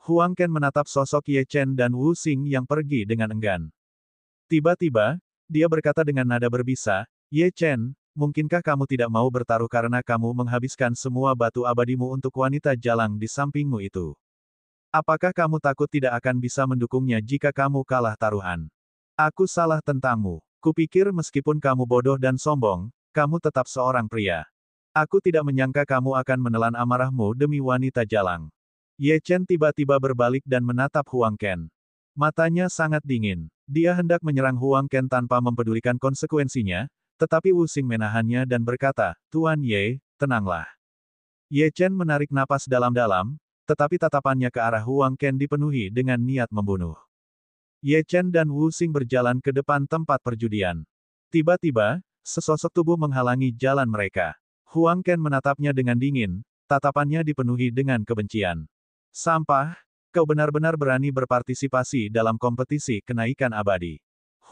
Huang Ken menatap sosok Ye Chen dan Wu Xing yang pergi dengan enggan. Tiba-tiba, dia berkata dengan nada berbisa, Ye Chen, mungkinkah kamu tidak mau bertaruh karena kamu menghabiskan semua batu abadimu untuk wanita jalang di sampingmu itu? Apakah kamu takut tidak akan bisa mendukungnya jika kamu kalah taruhan? Aku salah tentangmu. Kupikir meskipun kamu bodoh dan sombong, kamu tetap seorang pria. Aku tidak menyangka kamu akan menelan amarahmu demi wanita jalang. Ye Chen tiba-tiba berbalik dan menatap Huang Ken. Matanya sangat dingin. Dia hendak menyerang Huang Ken tanpa mempedulikan konsekuensinya, tetapi Wu Xing menahannya dan berkata, Tuan Ye, tenanglah. Ye Chen menarik napas dalam-dalam, tetapi tatapannya ke arah Huang Ken dipenuhi dengan niat membunuh. Ye Chen dan Wu Xing berjalan ke depan tempat perjudian. Tiba-tiba, sesosok tubuh menghalangi jalan mereka. Huang Ken menatapnya dengan dingin, tatapannya dipenuhi dengan kebencian. Sampah, kau benar-benar berani berpartisipasi dalam kompetisi kenaikan abadi.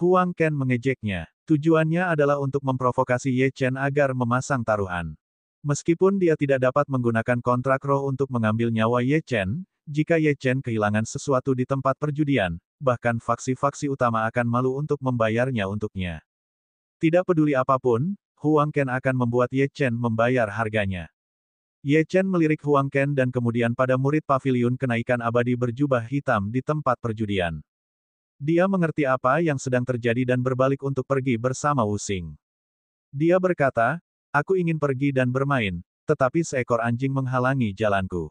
Huang Ken mengejeknya. Tujuannya adalah untuk memprovokasi Ye Chen agar memasang taruhan. Meskipun dia tidak dapat menggunakan kontrak roh untuk mengambil nyawa Ye Chen, jika Ye Chen kehilangan sesuatu di tempat perjudian, bahkan faksi-faksi utama akan malu untuk membayarnya untuknya. Tidak peduli apapun, Huang Ken akan membuat Ye Chen membayar harganya. Ye Chen melirik Huang Ken dan kemudian pada murid paviliun kenaikan abadi berjubah hitam di tempat perjudian. Dia mengerti apa yang sedang terjadi dan berbalik untuk pergi bersama Wu Xing. Dia berkata, aku ingin pergi dan bermain, tetapi seekor anjing menghalangi jalanku.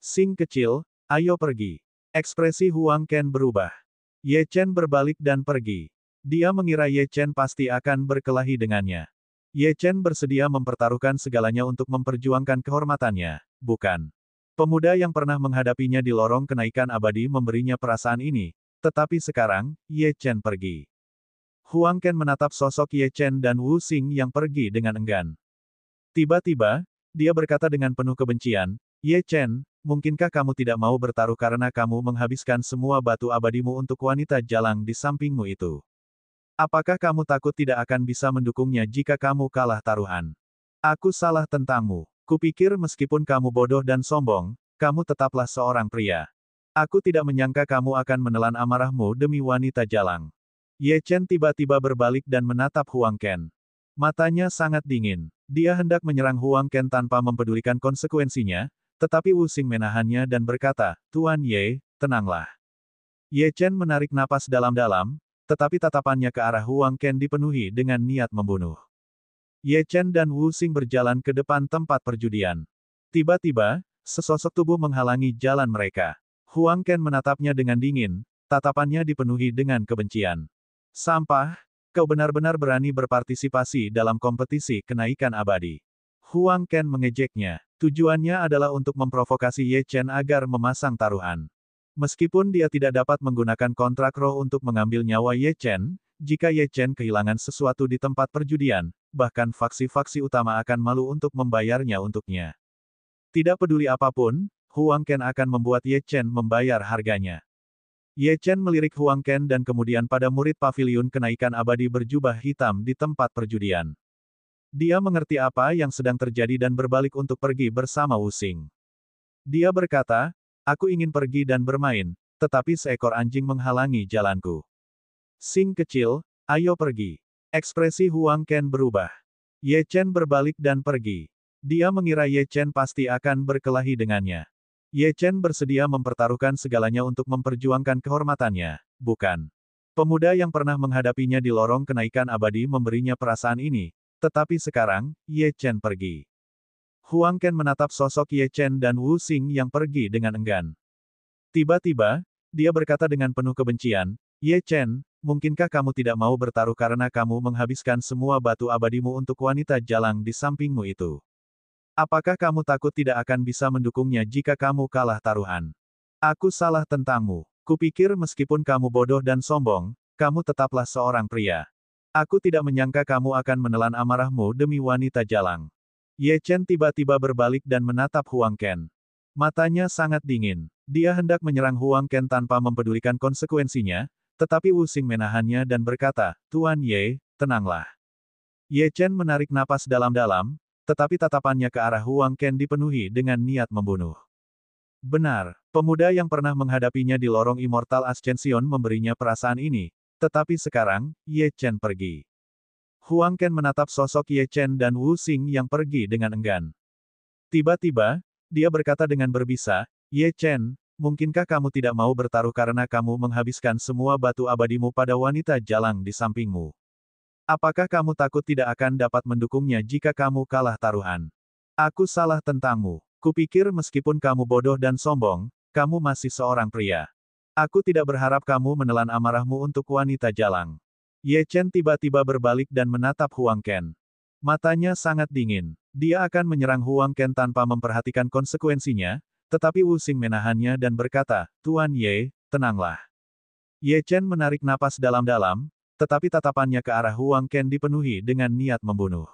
Xing kecil, ayo pergi. Ekspresi Huang Ken berubah. Ye Chen berbalik dan pergi. Dia mengira Ye Chen pasti akan berkelahi dengannya. Ye Chen bersedia mempertaruhkan segalanya untuk memperjuangkan kehormatannya, bukan? Pemuda yang pernah menghadapinya di lorong kenaikan abadi memberinya perasaan ini, tetapi sekarang, Ye Chen pergi. Huang Ken menatap sosok Ye Chen dan Wu Xing yang pergi dengan enggan. Tiba-tiba, dia berkata dengan penuh kebencian, Ye Chen, mungkinkah kamu tidak mau bertaruh karena kamu menghabiskan semua batu abadimu untuk wanita jalang di sampingmu itu? Apakah kamu takut tidak akan bisa mendukungnya jika kamu kalah taruhan? Aku salah tentangmu. Kupikir meskipun kamu bodoh dan sombong, kamu tetaplah seorang pria. Aku tidak menyangka kamu akan menelan amarahmu demi wanita jalang. Ye Chen tiba-tiba berbalik dan menatap Huang Ken. Matanya sangat dingin. Dia hendak menyerang Huang Ken tanpa mempedulikan konsekuensinya, tetapi Wu Xing menahannya dan berkata, Tuan Ye, tenanglah. Ye Chen menarik napas dalam-dalam, tetapi tatapannya ke arah Huang Ken dipenuhi dengan niat membunuh. Ye Chen dan Wu Xing berjalan ke depan tempat perjudian. Tiba-tiba, sesosok tubuh menghalangi jalan mereka. Huang Ken menatapnya dengan dingin, tatapannya dipenuhi dengan kebencian. Sampah, kau benar-benar berani berpartisipasi dalam kompetisi kenaikan abadi. Huang Ken mengejeknya. Tujuannya adalah untuk memprovokasi Ye Chen agar memasang taruhan. Meskipun dia tidak dapat menggunakan kontrak roh untuk mengambil nyawa Ye Chen, jika Ye Chen kehilangan sesuatu di tempat perjudian, bahkan faksi-faksi utama akan malu untuk membayarnya untuknya. Tidak peduli apapun, Huang Ken akan membuat Ye Chen membayar harganya. Ye Chen melirik Huang Ken dan kemudian pada murid paviliun kenaikan abadi berjubah hitam di tempat perjudian. Dia mengerti apa yang sedang terjadi dan berbalik untuk pergi bersama Wu Xing. Dia berkata, aku ingin pergi dan bermain, tetapi seekor anjing menghalangi jalanku. Xing kecil, ayo pergi. Ekspresi Huang Ken berubah. Ye Chen berbalik dan pergi. Dia mengira Ye Chen pasti akan berkelahi dengannya. Ye Chen bersedia mempertaruhkan segalanya untuk memperjuangkan kehormatannya, bukan? Pemuda yang pernah menghadapinya di lorong kenaikan abadi memberinya perasaan ini, tetapi sekarang, Ye Chen pergi. Huang Ken menatap sosok Ye Chen dan Wu Xing yang pergi dengan enggan. Tiba-tiba, dia berkata dengan penuh kebencian, Ye Chen, mungkinkah kamu tidak mau bertaruh karena kamu menghabiskan semua batu abadimu untuk wanita jalang di sampingmu itu? Apakah kamu takut tidak akan bisa mendukungnya jika kamu kalah taruhan? Aku salah tentangmu. Kupikir meskipun kamu bodoh dan sombong, kamu tetaplah seorang pria. Aku tidak menyangka kamu akan menelan amarahmu demi wanita jalang. Ye Chen tiba-tiba berbalik dan menatap Huang Ken. Matanya sangat dingin. Dia hendak menyerang Huang Ken tanpa mempedulikan konsekuensinya, tetapi Wu Xing menahannya dan berkata, Tuan Ye, tenanglah. Ye Chen menarik napas dalam-dalam, tetapi tatapannya ke arah Huang Ken dipenuhi dengan niat membunuh. Benar, pemuda yang pernah menghadapinya di lorong Immortal Ascension memberinya perasaan ini, tetapi sekarang, Ye Chen pergi. Huang Ken menatap sosok Ye Chen dan Wu Xing yang pergi dengan enggan. Tiba-tiba, dia berkata dengan berbisa, Ye Chen, mungkinkah kamu tidak mau bertaruh karena kamu menghabiskan semua batu abadimu pada wanita jalang di sampingmu? Apakah kamu takut tidak akan dapat mendukungnya jika kamu kalah taruhan? Aku salah tentangmu. Kupikir meskipun kamu bodoh dan sombong, kamu masih seorang pria. Aku tidak berharap kamu menelan amarahmu untuk wanita jalang. Ye Chen tiba-tiba berbalik dan menatap Huang Ken. Matanya sangat dingin. Dia akan menyerang Huang Ken tanpa memperhatikan konsekuensinya, tetapi Wu Xing menahannya dan berkata, Tuan Ye, tenanglah. Ye Chen menarik napas dalam-dalam, tetapi tatapannya ke arah Huang Ken dipenuhi dengan niat membunuh.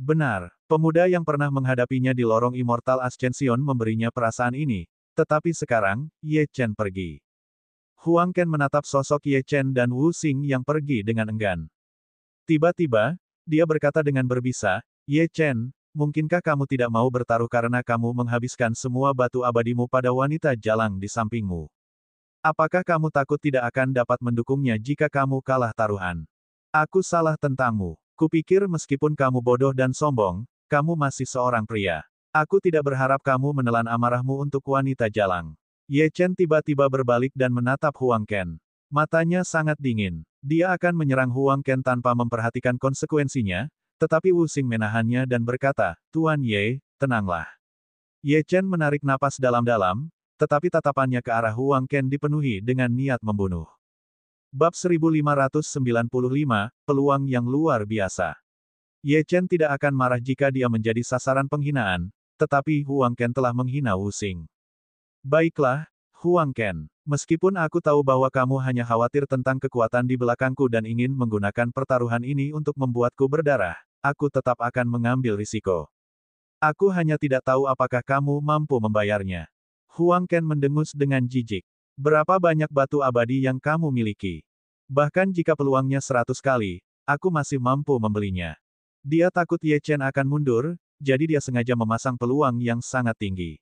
Benar, pemuda yang pernah menghadapinya di lorong Immortal Ascension memberinya perasaan ini, tetapi sekarang, Ye Chen pergi. Huang Ken menatap sosok Ye Chen dan Wu Xing yang pergi dengan enggan. Tiba-tiba, dia berkata dengan berbisa, Ye Chen, mungkinkah kamu tidak mau bertaruh karena kamu menghabiskan semua batu abadimu pada wanita jalang di sampingmu? Apakah kamu takut tidak akan dapat mendukungnya jika kamu kalah taruhan? Aku salah tentangmu. Kupikir meskipun kamu bodoh dan sombong, kamu masih seorang pria. Aku tidak berharap kamu menelan amarahmu untuk wanita jalang. Ye Chen tiba-tiba berbalik dan menatap Huang Ken. Matanya sangat dingin. Dia akan menyerang Huang Ken tanpa memperhatikan konsekuensinya, tetapi Wu Xing menahannya dan berkata, Tuan Ye, tenanglah. Ye Chen menarik napas dalam-dalam, tetapi tatapannya ke arah Huang Ken dipenuhi dengan niat membunuh. Bab 1595, Peluang yang luar biasa. Ye Chen tidak akan marah jika dia menjadi sasaran penghinaan, tetapi Huang Ken telah menghina Wu Xing. Baiklah, Huang Ken. Meskipun aku tahu bahwa kamu hanya khawatir tentang kekuatan di belakangku dan ingin menggunakan pertaruhan ini untuk membuatku berdarah, aku tetap akan mengambil risiko. Aku hanya tidak tahu apakah kamu mampu membayarnya. Huang Ken mendengus dengan jijik. Berapa banyak batu abadi yang kamu miliki? Bahkan jika peluangnya 100 kali, aku masih mampu membelinya. Dia takut Ye Chen akan mundur, jadi dia sengaja memasang peluang yang sangat tinggi.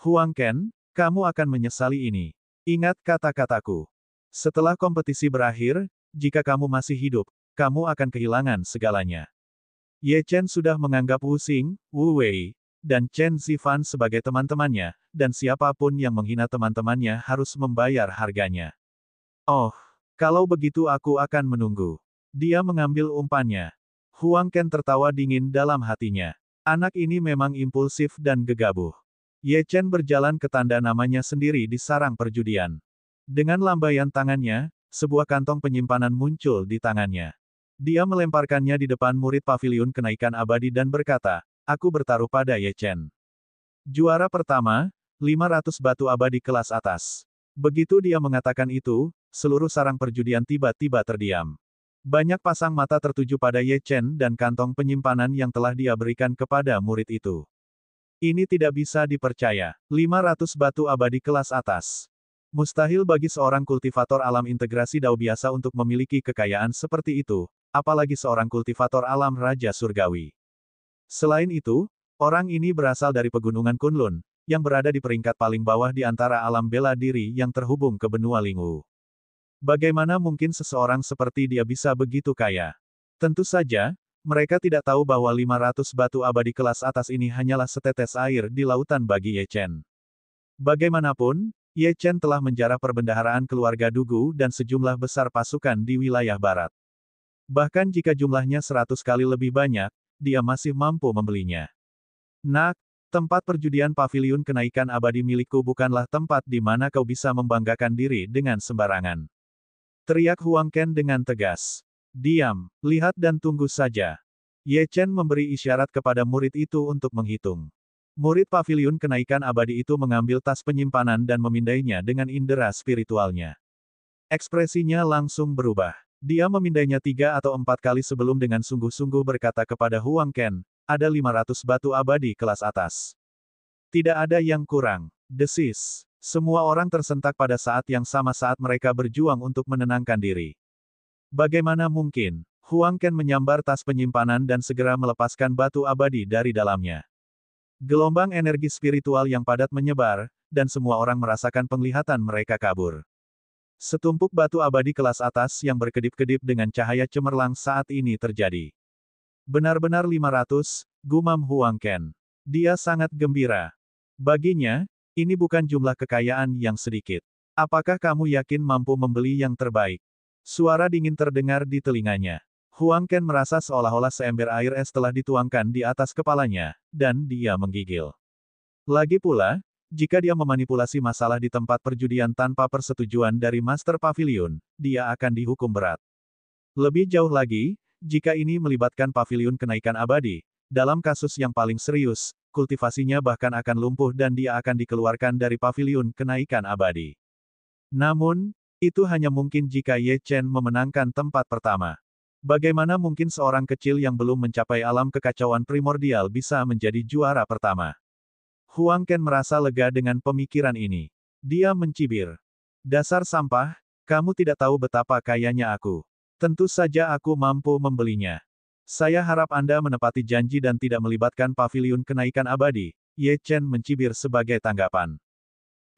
Huang Ken, kamu akan menyesali ini. Ingat kata-kataku. Setelah kompetisi berakhir, jika kamu masih hidup, kamu akan kehilangan segalanya. Ye Chen sudah menganggap Wu Xing, Wu Wei, dan Chen Zifan sebagai teman-temannya, dan siapapun yang menghina teman-temannya harus membayar harganya. Oh, kalau begitu aku akan menunggu. Dia mengambil umpannya. Huang Ken tertawa dingin dalam hatinya. Anak ini memang impulsif dan gegabah. Ye Chen berjalan ke tanda namanya sendiri di sarang perjudian. Dengan lambaian tangannya, sebuah kantong penyimpanan muncul di tangannya. Dia melemparkannya di depan murid paviliun kenaikan abadi dan berkata, aku bertaruh pada Ye Chen. Juara pertama, 500 batu abadi kelas atas. Begitu dia mengatakan itu, seluruh sarang perjudian tiba-tiba terdiam. Banyak pasang mata tertuju pada Ye Chen dan kantong penyimpanan yang telah dia berikan kepada murid itu. Ini tidak bisa dipercaya. 500 batu abadi kelas atas. Mustahil bagi seorang kultivator alam integrasi Dao biasa untuk memiliki kekayaan seperti itu, apalagi seorang kultivator alam Raja Surgawi. Selain itu, orang ini berasal dari Pegunungan Kunlun, yang berada di peringkat paling bawah di antara alam bela diri yang terhubung ke benua Lingwu. Bagaimana mungkin seseorang seperti dia bisa begitu kaya? Tentu saja, mereka tidak tahu bahwa 500 batu abadi kelas atas ini hanyalah setetes air di lautan bagi Ye Chen. Bagaimanapun, Ye Chen telah menjarah perbendaharaan keluarga Dugu dan sejumlah besar pasukan di wilayah barat. Bahkan jika jumlahnya 100 kali lebih banyak, dia masih mampu membelinya. Nak, tempat perjudian paviliun kenaikan abadi milikku bukanlah tempat di mana kau bisa membanggakan diri dengan sembarangan. Teriak Huang Ken dengan tegas. Diam, lihat dan tunggu saja. Ye Chen memberi isyarat kepada murid itu untuk menghitung. Murid paviliun kenaikan abadi itu mengambil tas penyimpanan dan memindainya dengan indera spiritualnya. Ekspresinya langsung berubah. Dia memindainya 3 atau 4 kali sebelum dengan sungguh-sungguh berkata kepada Huang Ken, ada 500 batu abadi kelas atas. Tidak ada yang kurang. Desis. Semua orang tersentak pada saat yang sama saat mereka berjuang untuk menenangkan diri. Bagaimana mungkin? Huang Ken menyambar tas penyimpanan dan segera melepaskan batu abadi dari dalamnya. Gelombang energi spiritual yang padat menyebar, dan semua orang merasakan penglihatan mereka kabur. Setumpuk batu abadi kelas atas yang berkedip-kedip dengan cahaya cemerlang saat ini terjadi. Benar-benar 500, gumam Huang Ken. Dia sangat gembira. Baginya, ini bukan jumlah kekayaan yang sedikit. Apakah kamu yakin mampu membeli yang terbaik? Suara dingin terdengar di telinganya. Huang Ken merasa seolah-olah seember air es telah dituangkan di atas kepalanya, dan dia menggigil. Lagi pula, jika dia memanipulasi masalah di tempat perjudian tanpa persetujuan dari Master Pavilion, dia akan dihukum berat. Lebih jauh lagi, jika ini melibatkan paviliun kenaikan abadi, dalam kasus yang paling serius, kultivasinya bahkan akan lumpuh dan dia akan dikeluarkan dari paviliun kenaikan abadi. Namun, itu hanya mungkin jika Ye Chen memenangkan tempat pertama. Bagaimana mungkin seorang kecil yang belum mencapai alam kekacauan primordial bisa menjadi juara pertama? Huang Ken merasa lega dengan pemikiran ini. Dia mencibir. Dasar sampah, kamu tidak tahu betapa kayanya aku. Tentu saja aku mampu membelinya. Saya harap Anda menepati janji dan tidak melibatkan paviliun kenaikan abadi, Ye Chen mencibir sebagai tanggapan.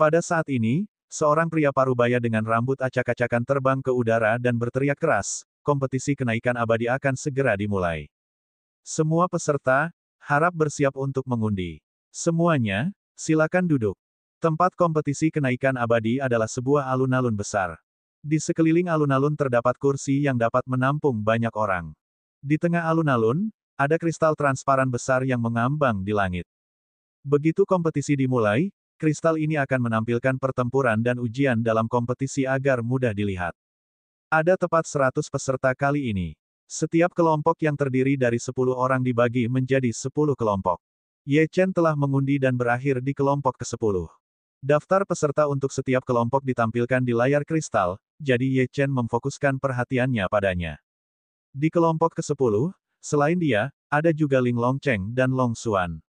Pada saat ini, seorang pria parubaya dengan rambut acak-acakan terbang ke udara dan berteriak keras, kompetisi kenaikan abadi akan segera dimulai. Semua peserta, harap bersiap untuk mengundi. Semuanya, silakan duduk. Tempat kompetisi kenaikan abadi adalah sebuah alun-alun besar. Di sekeliling alun-alun terdapat kursi yang dapat menampung banyak orang. Di tengah alun-alun, ada kristal transparan besar yang mengambang di langit. Begitu kompetisi dimulai, kristal ini akan menampilkan pertempuran dan ujian dalam kompetisi agar mudah dilihat. Ada tepat 100 peserta kali ini. Setiap kelompok yang terdiri dari 10 orang dibagi menjadi 10 kelompok. Ye Chen telah mengundi dan berakhir di kelompok ke-10. Daftar peserta untuk setiap kelompok ditampilkan di layar kristal, jadi Ye Chen memfokuskan perhatiannya padanya. Di kelompok ke-10, selain dia, ada juga Ling Longcheng dan Long Xuan.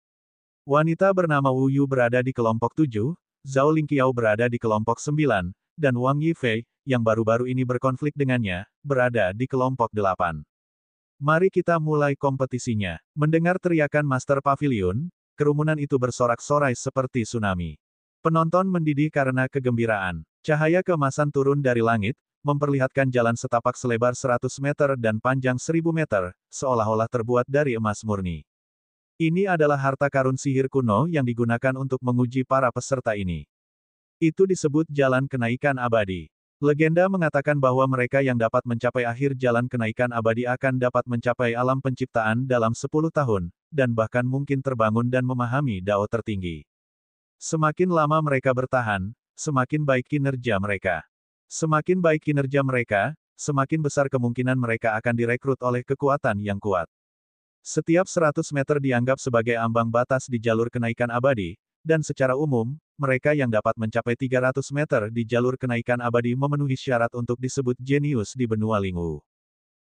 Wanita bernama Wu Yu berada di kelompok 7, Zhao Lingqiao berada di kelompok 9, dan Wang Yifei, yang baru-baru ini berkonflik dengannya, berada di kelompok 8. Mari kita mulai kompetisinya. Mendengar teriakan Master Pavilion, kerumunan itu bersorak-sorai seperti tsunami. Penonton mendidih karena kegembiraan. Cahaya keemasan turun dari langit, memperlihatkan jalan setapak selebar 100 meter dan panjang 1000 meter, seolah-olah terbuat dari emas murni. Ini adalah harta karun sihir kuno yang digunakan untuk menguji para peserta ini. Itu disebut jalan kenaikan abadi. Legenda mengatakan bahwa mereka yang dapat mencapai akhir jalan kenaikan abadi akan dapat mencapai alam penciptaan dalam 10 tahun, dan bahkan mungkin terbangun dan memahami Dao tertinggi. Semakin lama mereka bertahan, semakin baik kinerja mereka. Semakin baik kinerja mereka, semakin besar kemungkinan mereka akan direkrut oleh kekuatan yang kuat. Setiap 100 meter dianggap sebagai ambang batas di jalur kenaikan abadi, dan secara umum, mereka yang dapat mencapai 300 meter di jalur kenaikan abadi memenuhi syarat untuk disebut jenius di benua Lingwu.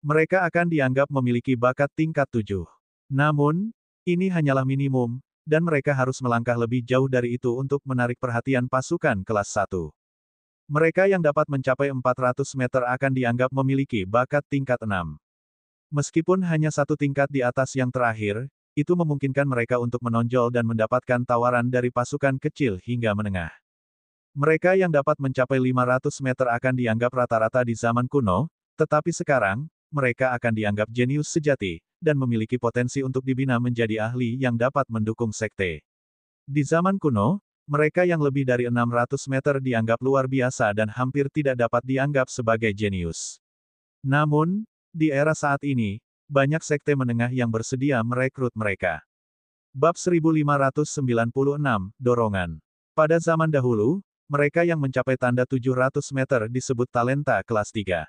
Mereka akan dianggap memiliki bakat tingkat 7. Namun, ini hanyalah minimum, dan mereka harus melangkah lebih jauh dari itu untuk menarik perhatian pasukan kelas 1. Mereka yang dapat mencapai 400 meter akan dianggap memiliki bakat tingkat 6. Meskipun hanya satu tingkat di atas yang terakhir, itu memungkinkan mereka untuk menonjol dan mendapatkan tawaran dari pasukan kecil hingga menengah. Mereka yang dapat mencapai 500 meter akan dianggap rata-rata di zaman kuno, tetapi sekarang, mereka akan dianggap jenius sejati, dan memiliki potensi untuk dibina menjadi ahli yang dapat mendukung sekte. Di zaman kuno, mereka yang lebih dari 600 meter dianggap luar biasa dan hampir tidak dapat dianggap sebagai jenius. Namun, di era saat ini, banyak sekte menengah yang bersedia merekrut mereka. Bab 1596, Dorongan. Pada zaman dahulu, mereka yang mencapai tanda 700 meter disebut talenta kelas 3.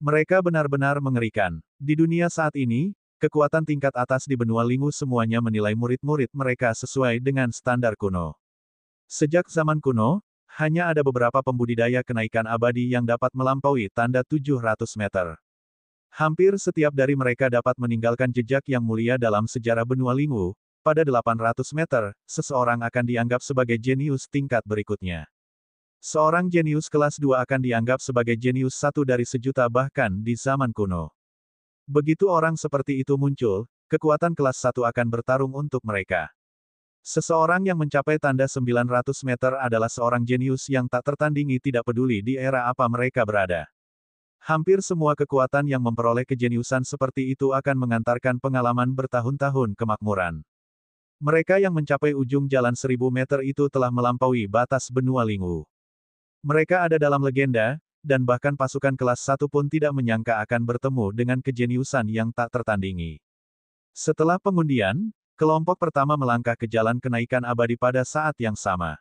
Mereka benar-benar mengerikan. Di dunia saat ini, kekuatan tingkat atas di benua Lingu semuanya menilai murid-murid mereka sesuai dengan standar kuno. Sejak zaman kuno, hanya ada beberapa pembudidaya kenaikan abadi yang dapat melampaui tanda 700 meter. Hampir setiap dari mereka dapat meninggalkan jejak yang mulia dalam sejarah benua Lingu. Pada 800 meter, seseorang akan dianggap sebagai jenius tingkat berikutnya. Seorang jenius kelas 2 akan dianggap sebagai jenius 1 dari sejuta bahkan di zaman kuno. Begitu orang seperti itu muncul, kekuatan kelas 1 akan bertarung untuk mereka. Seseorang yang mencapai tanda 900 meter adalah seorang jenius yang tak tertandingi tidak peduli di era apa mereka berada. Hampir semua kekuatan yang memperoleh kejeniusan seperti itu akan mengantarkan pengalaman bertahun-tahun kemakmuran. Mereka yang mencapai ujung jalan 1000 meter itu telah melampaui batas benua Lingu. Mereka ada dalam legenda, dan bahkan pasukan kelas 1 pun tidak menyangka akan bertemu dengan kejeniusan yang tak tertandingi. Setelah pengundian, kelompok pertama melangkah ke jalan kenaikan abadi pada saat yang sama.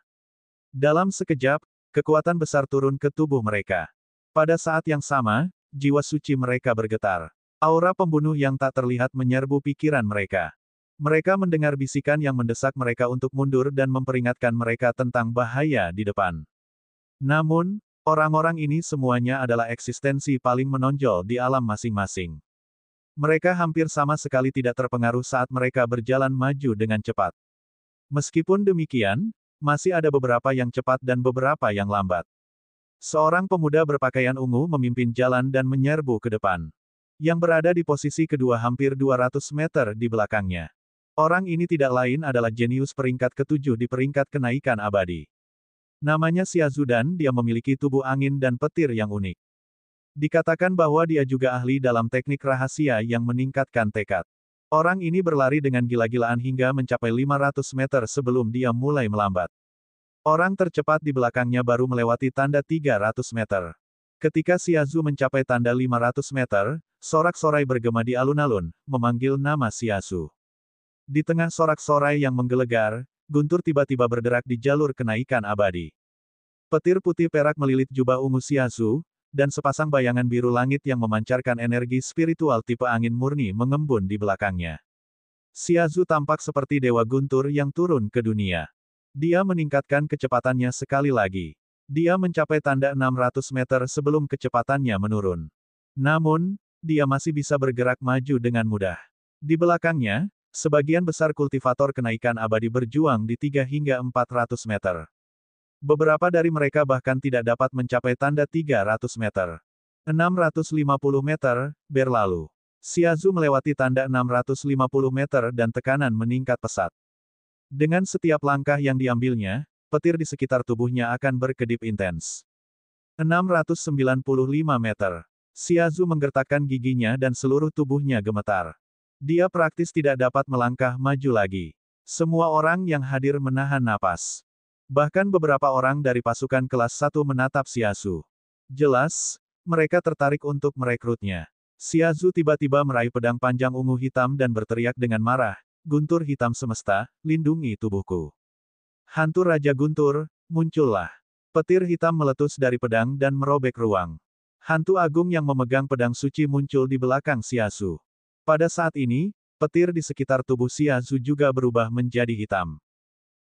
Dalam sekejap, kekuatan besar turun ke tubuh mereka. Pada saat yang sama, jiwa suci mereka bergetar. Aura pembunuh yang tak terlihat menyerbu pikiran mereka. Mereka mendengar bisikan yang mendesak mereka untuk mundur dan memperingatkan mereka tentang bahaya di depan. Namun, orang-orang ini semuanya adalah eksistensi paling menonjol di alam masing-masing. Mereka hampir sama sekali tidak terpengaruh saat mereka berjalan maju dengan cepat. Meskipun demikian, masih ada beberapa yang cepat dan beberapa yang lambat. Seorang pemuda berpakaian ungu memimpin jalan dan menyerbu ke depan. Yang berada di posisi kedua hampir 200 meter di belakangnya. Orang ini tidak lain adalah jenius peringkat ke-7 di peringkat kenaikan abadi. Namanya Xiazu dan dia memiliki tubuh angin dan petir yang unik. Dikatakan bahwa dia juga ahli dalam teknik rahasia yang meningkatkan tekad. Orang ini berlari dengan gila-gilaan hingga mencapai 500 meter sebelum dia mulai melambat. Orang tercepat di belakangnya baru melewati tanda 300 meter. Ketika Xiazu mencapai tanda 500 meter, sorak-sorai bergema di alun-alun, memanggil nama Xiazu. Di tengah sorak-sorai yang menggelegar, guntur tiba-tiba berderak di jalur kenaikan abadi. Petir putih perak melilit jubah ungu Xiazu, dan sepasang bayangan biru langit yang memancarkan energi spiritual tipe angin murni mengembun di belakangnya. Xiazu tampak seperti dewa guntur yang turun ke dunia. Dia meningkatkan kecepatannya sekali lagi. Dia mencapai tanda 600 meter sebelum kecepatannya menurun. Namun, dia masih bisa bergerak maju dengan mudah. Di belakangnya, sebagian besar kultivator kenaikan abadi berjuang di 3 hingga 400 meter. Beberapa dari mereka bahkan tidak dapat mencapai tanda 300 meter. 650 meter, berlalu. Xiazu melewati tanda 650 meter dan tekanan meningkat pesat. Dengan setiap langkah yang diambilnya, petir di sekitar tubuhnya akan berkedip intens. 695 meter. Xiazu menggertakkan giginya dan seluruh tubuhnya gemetar. Dia praktis tidak dapat melangkah maju lagi. Semua orang yang hadir menahan napas. Bahkan beberapa orang dari pasukan kelas 1 menatap Xiazu. Jelas, mereka tertarik untuk merekrutnya. Xiazu tiba-tiba meraih pedang panjang ungu hitam dan berteriak dengan marah, "Guntur hitam semesta, lindungi tubuhku." Hantu Raja Guntur, muncullah. Petir hitam meletus dari pedang dan merobek ruang. Hantu agung yang memegang pedang suci muncul di belakang Xiazu. Pada saat ini, petir di sekitar tubuh Xiazu juga berubah menjadi hitam.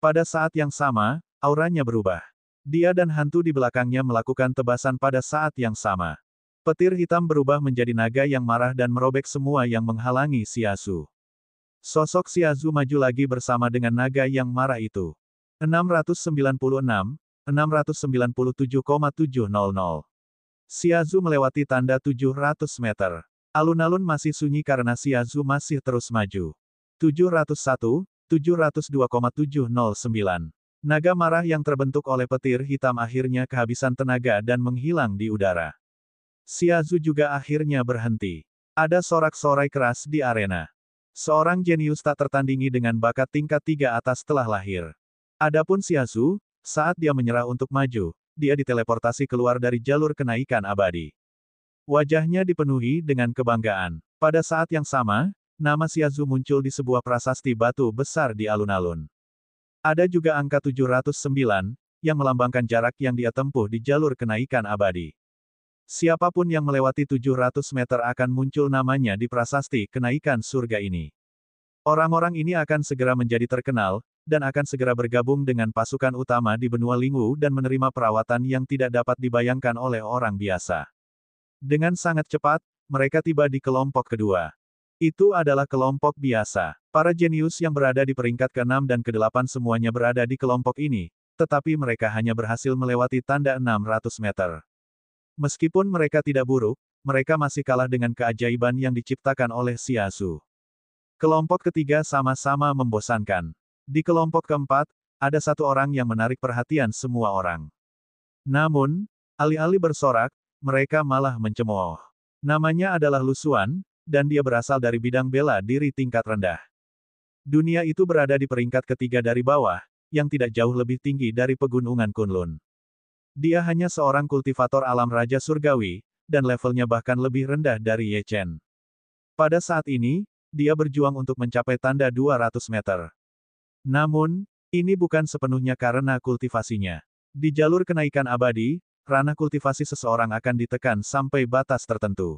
Pada saat yang sama, auranya berubah. Dia dan hantu di belakangnya melakukan tebasan pada saat yang sama. Petir hitam berubah menjadi naga yang marah dan merobek semua yang menghalangi Xiazu. Sosok Xiazu maju lagi bersama dengan naga yang marah itu. 696, 697,700. Xiazu melewati tanda 700 meter. Alun-alun masih sunyi karena Xiaozu masih terus maju. 701, 702,709. Naga marah yang terbentuk oleh petir hitam akhirnya kehabisan tenaga dan menghilang di udara. Xiaozu juga akhirnya berhenti. Ada sorak-sorai keras di arena. Seorang jenius tak tertandingi dengan bakat tingkat 3 atas telah lahir. Adapun Xiaozu, saat dia menyerah untuk maju, dia diteleportasi keluar dari jalur kenaikan abadi. Wajahnya dipenuhi dengan kebanggaan. Pada saat yang sama, nama Xiaozu muncul di sebuah prasasti batu besar di alun-alun. Ada juga angka 709, yang melambangkan jarak yang dia tempuh di jalur kenaikan abadi. Siapapun yang melewati 700 meter akan muncul namanya di prasasti kenaikan surga ini. Orang-orang ini akan segera menjadi terkenal, dan akan segera bergabung dengan pasukan utama di benua Lingwu dan menerima perawatan yang tidak dapat dibayangkan oleh orang biasa. Dengan sangat cepat, mereka tiba di kelompok kedua. Itu adalah kelompok biasa. Para jenius yang berada di peringkat ke-6 dan ke-8 semuanya berada di kelompok ini, tetapi mereka hanya berhasil melewati tanda 600 meter. Meskipun mereka tidak buruk, mereka masih kalah dengan keajaiban yang diciptakan oleh Xiaozu. Kelompok ketiga sama-sama membosankan. Di kelompok keempat, ada satu orang yang menarik perhatian semua orang. Namun, alih-alih bersorak, mereka malah mencemooh. Namanya adalah Lu Xuan, dan dia berasal dari bidang bela diri tingkat rendah. Dunia itu berada di peringkat ketiga dari bawah, yang tidak jauh lebih tinggi dari pegunungan Kunlun. Dia hanya seorang kultivator alam Raja Surgawi, dan levelnya bahkan lebih rendah dari Ye Chen. Pada saat ini, dia berjuang untuk mencapai tanda 200 meter. Namun, ini bukan sepenuhnya karena kultivasinya. Di jalur kenaikan abadi, ranah kultivasi seseorang akan ditekan sampai batas tertentu.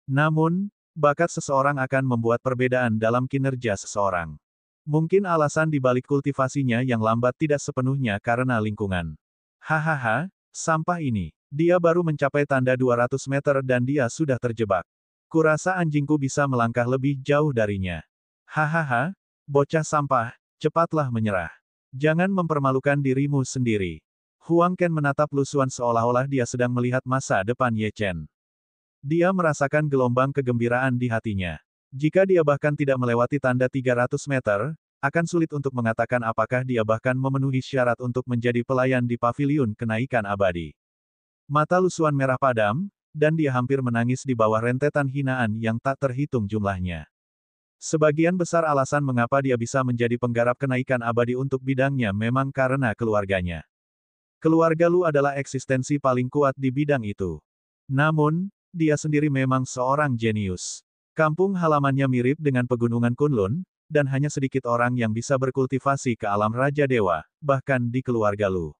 Namun, bakat seseorang akan membuat perbedaan dalam kinerja seseorang. Mungkin alasan di balik kultivasinya yang lambat tidak sepenuhnya karena lingkungan. Hahaha, sampah ini. Dia baru mencapai tanda 200 meter dan dia sudah terjebak. Kurasa anjingku bisa melangkah lebih jauh darinya. Hahaha, bocah sampah, cepatlah menyerah. Jangan mempermalukan dirimu sendiri. Huang Ken menatap Lu Xuan seolah-olah dia sedang melihat masa depan Ye Chen. Dia merasakan gelombang kegembiraan di hatinya. Jika dia bahkan tidak melewati tanda 300 meter, akan sulit untuk mengatakan apakah dia bahkan memenuhi syarat untuk menjadi pelayan di paviliun kenaikan abadi. Mata Lu Xuan merah padam, dan dia hampir menangis di bawah rentetan hinaan yang tak terhitung jumlahnya. Sebagian besar alasan mengapa dia bisa menjadi penggarap kenaikan abadi untuk bidangnya memang karena keluarganya. Keluarga Lu adalah eksistensi paling kuat di bidang itu. Namun, dia sendiri memang seorang jenius. Kampung halamannya mirip dengan pegunungan Kunlun, dan hanya sedikit orang yang bisa berkultivasi ke alam Raja Dewa, bahkan di keluarga Lu.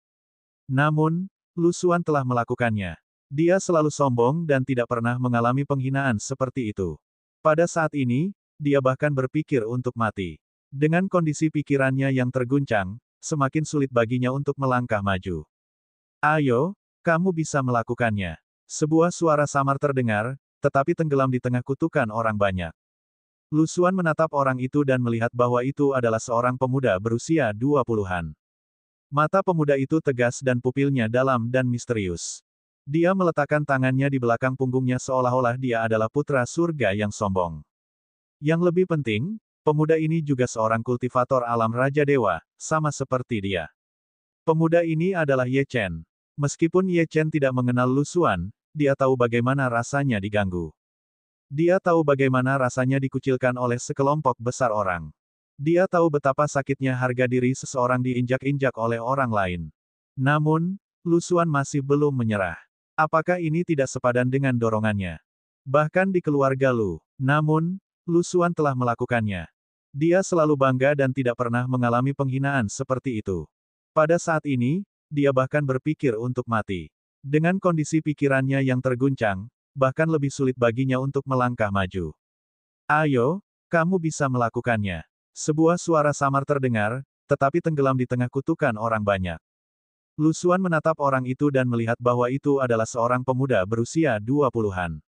Namun, Lu Xuan telah melakukannya. Dia selalu sombong dan tidak pernah mengalami penghinaan seperti itu. Pada saat ini, dia bahkan berpikir untuk mati. Dengan kondisi pikirannya yang terguncang, semakin sulit baginya untuk melangkah maju. Ayo, kamu bisa melakukannya. Sebuah suara samar terdengar, tetapi tenggelam di tengah kutukan orang banyak. Lu Xuan menatap orang itu dan melihat bahwa itu adalah seorang pemuda berusia 20-an. Mata pemuda itu tegas dan pupilnya dalam dan misterius. Dia meletakkan tangannya di belakang punggungnya seolah-olah dia adalah putra surga yang sombong. Yang lebih penting, pemuda ini juga seorang kultivator alam Raja Dewa, sama seperti dia. Pemuda ini adalah Ye Chen. Meskipun Ye Chen tidak mengenal Lu Xuan, dia tahu bagaimana rasanya diganggu. Dia tahu bagaimana rasanya dikucilkan oleh sekelompok besar orang. Dia tahu betapa sakitnya harga diri seseorang diinjak-injak oleh orang lain. Namun, Lu Xuan masih belum menyerah. Apakah ini tidak sepadan dengan dorongannya? Bahkan di keluarga Lu. Namun, Lu Xuan telah melakukannya. Dia selalu bangga dan tidak pernah mengalami penghinaan seperti itu. Pada saat ini, dia bahkan berpikir untuk mati. Dengan kondisi pikirannya yang terguncang, bahkan lebih sulit baginya untuk melangkah maju. Ayo, kamu bisa melakukannya. Sebuah suara samar terdengar, tetapi tenggelam di tengah kutukan orang banyak. Lu Xuan menatap orang itu dan melihat bahwa itu adalah seorang pemuda berusia 20-an.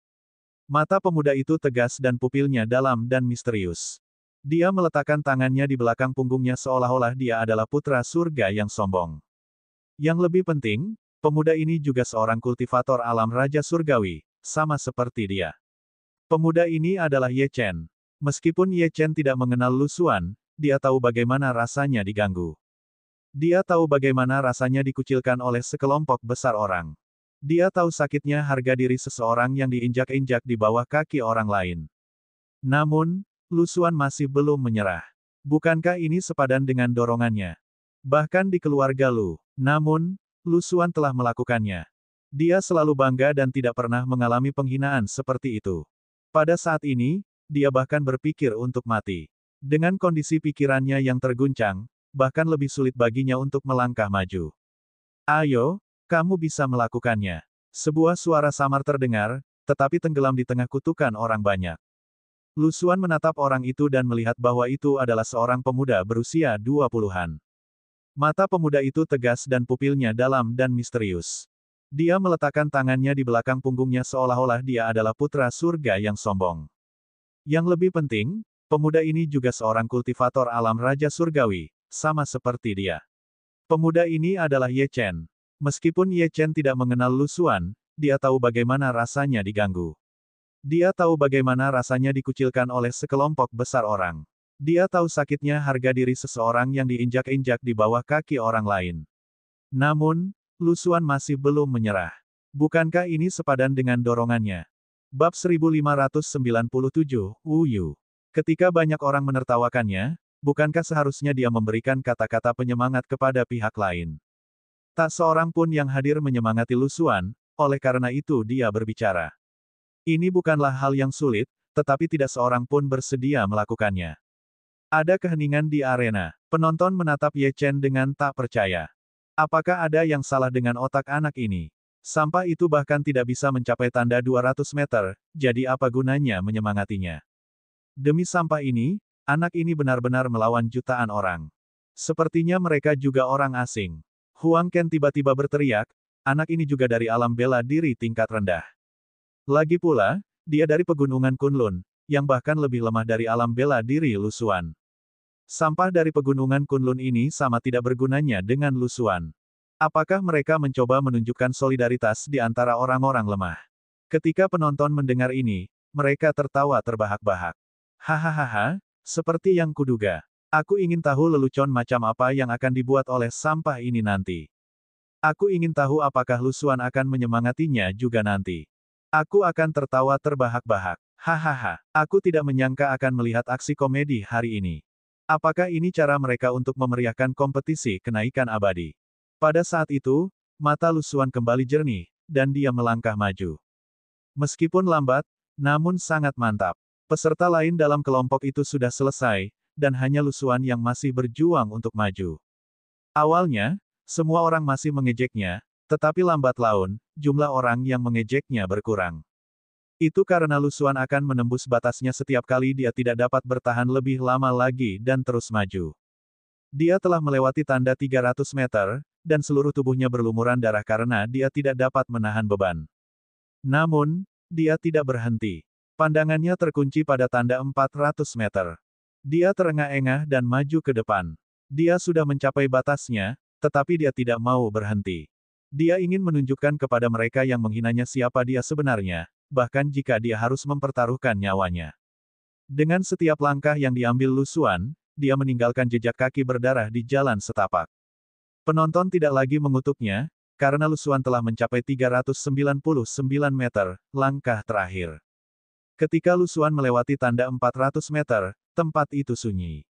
Mata pemuda itu tegas dan pupilnya dalam dan misterius. Dia meletakkan tangannya di belakang punggungnya seolah-olah dia adalah putra surga yang sombong. Yang lebih penting, pemuda ini juga seorang kultivator alam Raja Surgawi, sama seperti dia. Pemuda ini adalah Ye Chen. Meskipun Ye Chen tidak mengenal Lu Xuan, dia tahu bagaimana rasanya diganggu. Dia tahu bagaimana rasanya dikucilkan oleh sekelompok besar orang. Dia tahu sakitnya harga diri seseorang yang diinjak-injak di bawah kaki orang lain. Namun, Lu Xuan masih belum menyerah. Bukankah ini sepadan dengan dorongannya? Bahkan di keluarga Lu. Namun, Lu Xuan telah melakukannya. Dia selalu bangga dan tidak pernah mengalami penghinaan seperti itu. Pada saat ini, dia bahkan berpikir untuk mati. Dengan kondisi pikirannya yang terguncang, bahkan lebih sulit baginya untuk melangkah maju. Ayo, kamu bisa melakukannya. Sebuah suara samar terdengar, tetapi tenggelam di tengah kutukan orang banyak. Lu Xuan menatap orang itu dan melihat bahwa itu adalah seorang pemuda berusia 20-an. Mata pemuda itu tegas dan pupilnya dalam dan misterius. Dia meletakkan tangannya di belakang punggungnya seolah-olah dia adalah putra surga yang sombong. Yang lebih penting, pemuda ini juga seorang kultivator alam Raja Surgawi, sama seperti dia. Pemuda ini adalah Ye Chen. Meskipun Ye Chen tidak mengenal Lu Xuan, dia tahu bagaimana rasanya diganggu. Dia tahu bagaimana rasanya dikucilkan oleh sekelompok besar orang. Dia tahu sakitnya harga diri seseorang yang diinjak-injak di bawah kaki orang lain. Namun, Lu Xuan masih belum menyerah. Bukankah ini sepadan dengan dorongannya? Bab 1597, Wu Yu. Ketika banyak orang menertawakannya, bukankah seharusnya dia memberikan kata-kata penyemangat kepada pihak lain? Tak seorang pun yang hadir menyemangati Lu Xuan, oleh karena itu dia berbicara. Ini bukanlah hal yang sulit, tetapi tidak seorang pun bersedia melakukannya. Ada keheningan di arena. Penonton menatap Ye Chen dengan tak percaya. Apakah ada yang salah dengan otak anak ini? Sampah itu bahkan tidak bisa mencapai tanda 200 meter, jadi apa gunanya menyemangatinya? Demi sampah ini, anak ini benar-benar melawan jutaan orang. Sepertinya mereka juga orang asing. Huang Ken tiba-tiba berteriak, anak ini juga dari alam bela diri tingkat rendah. Lagi pula, dia dari pegunungan Kunlun, yang bahkan lebih lemah dari alam bela diri Lu Xuan. Sampah dari pegunungan Kunlun ini sama tidak bergunanya dengan Lu Xuan. Apakah mereka mencoba menunjukkan solidaritas di antara orang-orang lemah? Ketika penonton mendengar ini, mereka tertawa terbahak-bahak. Hahaha, seperti yang kuduga. Aku ingin tahu lelucon macam apa yang akan dibuat oleh sampah ini nanti. Aku ingin tahu apakah Lu Xuan akan menyemangatinya juga nanti. Aku akan tertawa terbahak-bahak. Hahaha, aku tidak menyangka akan melihat aksi komedi hari ini. Apakah ini cara mereka untuk memeriahkan kompetisi kenaikan abadi? Pada saat itu, mata Lu Xuan kembali jernih, dan dia melangkah maju. Meskipun lambat, namun sangat mantap. Peserta lain dalam kelompok itu sudah selesai, dan hanya Lu Xuan yang masih berjuang untuk maju. Awalnya, semua orang masih mengejeknya, tetapi lambat laun, jumlah orang yang mengejeknya berkurang. Itu karena Lu Xuan akan menembus batasnya setiap kali dia tidak dapat bertahan lebih lama lagi dan terus maju. Dia telah melewati tanda 300 meter, dan seluruh tubuhnya berlumuran darah karena dia tidak dapat menahan beban. Namun, dia tidak berhenti. Pandangannya terkunci pada tanda 400 meter. Dia terengah-engah dan maju ke depan. Dia sudah mencapai batasnya, tetapi dia tidak mau berhenti. Dia ingin menunjukkan kepada mereka yang menghinanya siapa dia sebenarnya, bahkan jika dia harus mempertaruhkan nyawanya. Dengan setiap langkah yang diambil Lu Xuan, dia meninggalkan jejak kaki berdarah di jalan setapak. Penonton tidak lagi mengutuknya, karena Lu Xuan telah mencapai 399 meter, langkah terakhir. Ketika Lu Xuan melewati tanda 400 meter, tempat itu sunyi.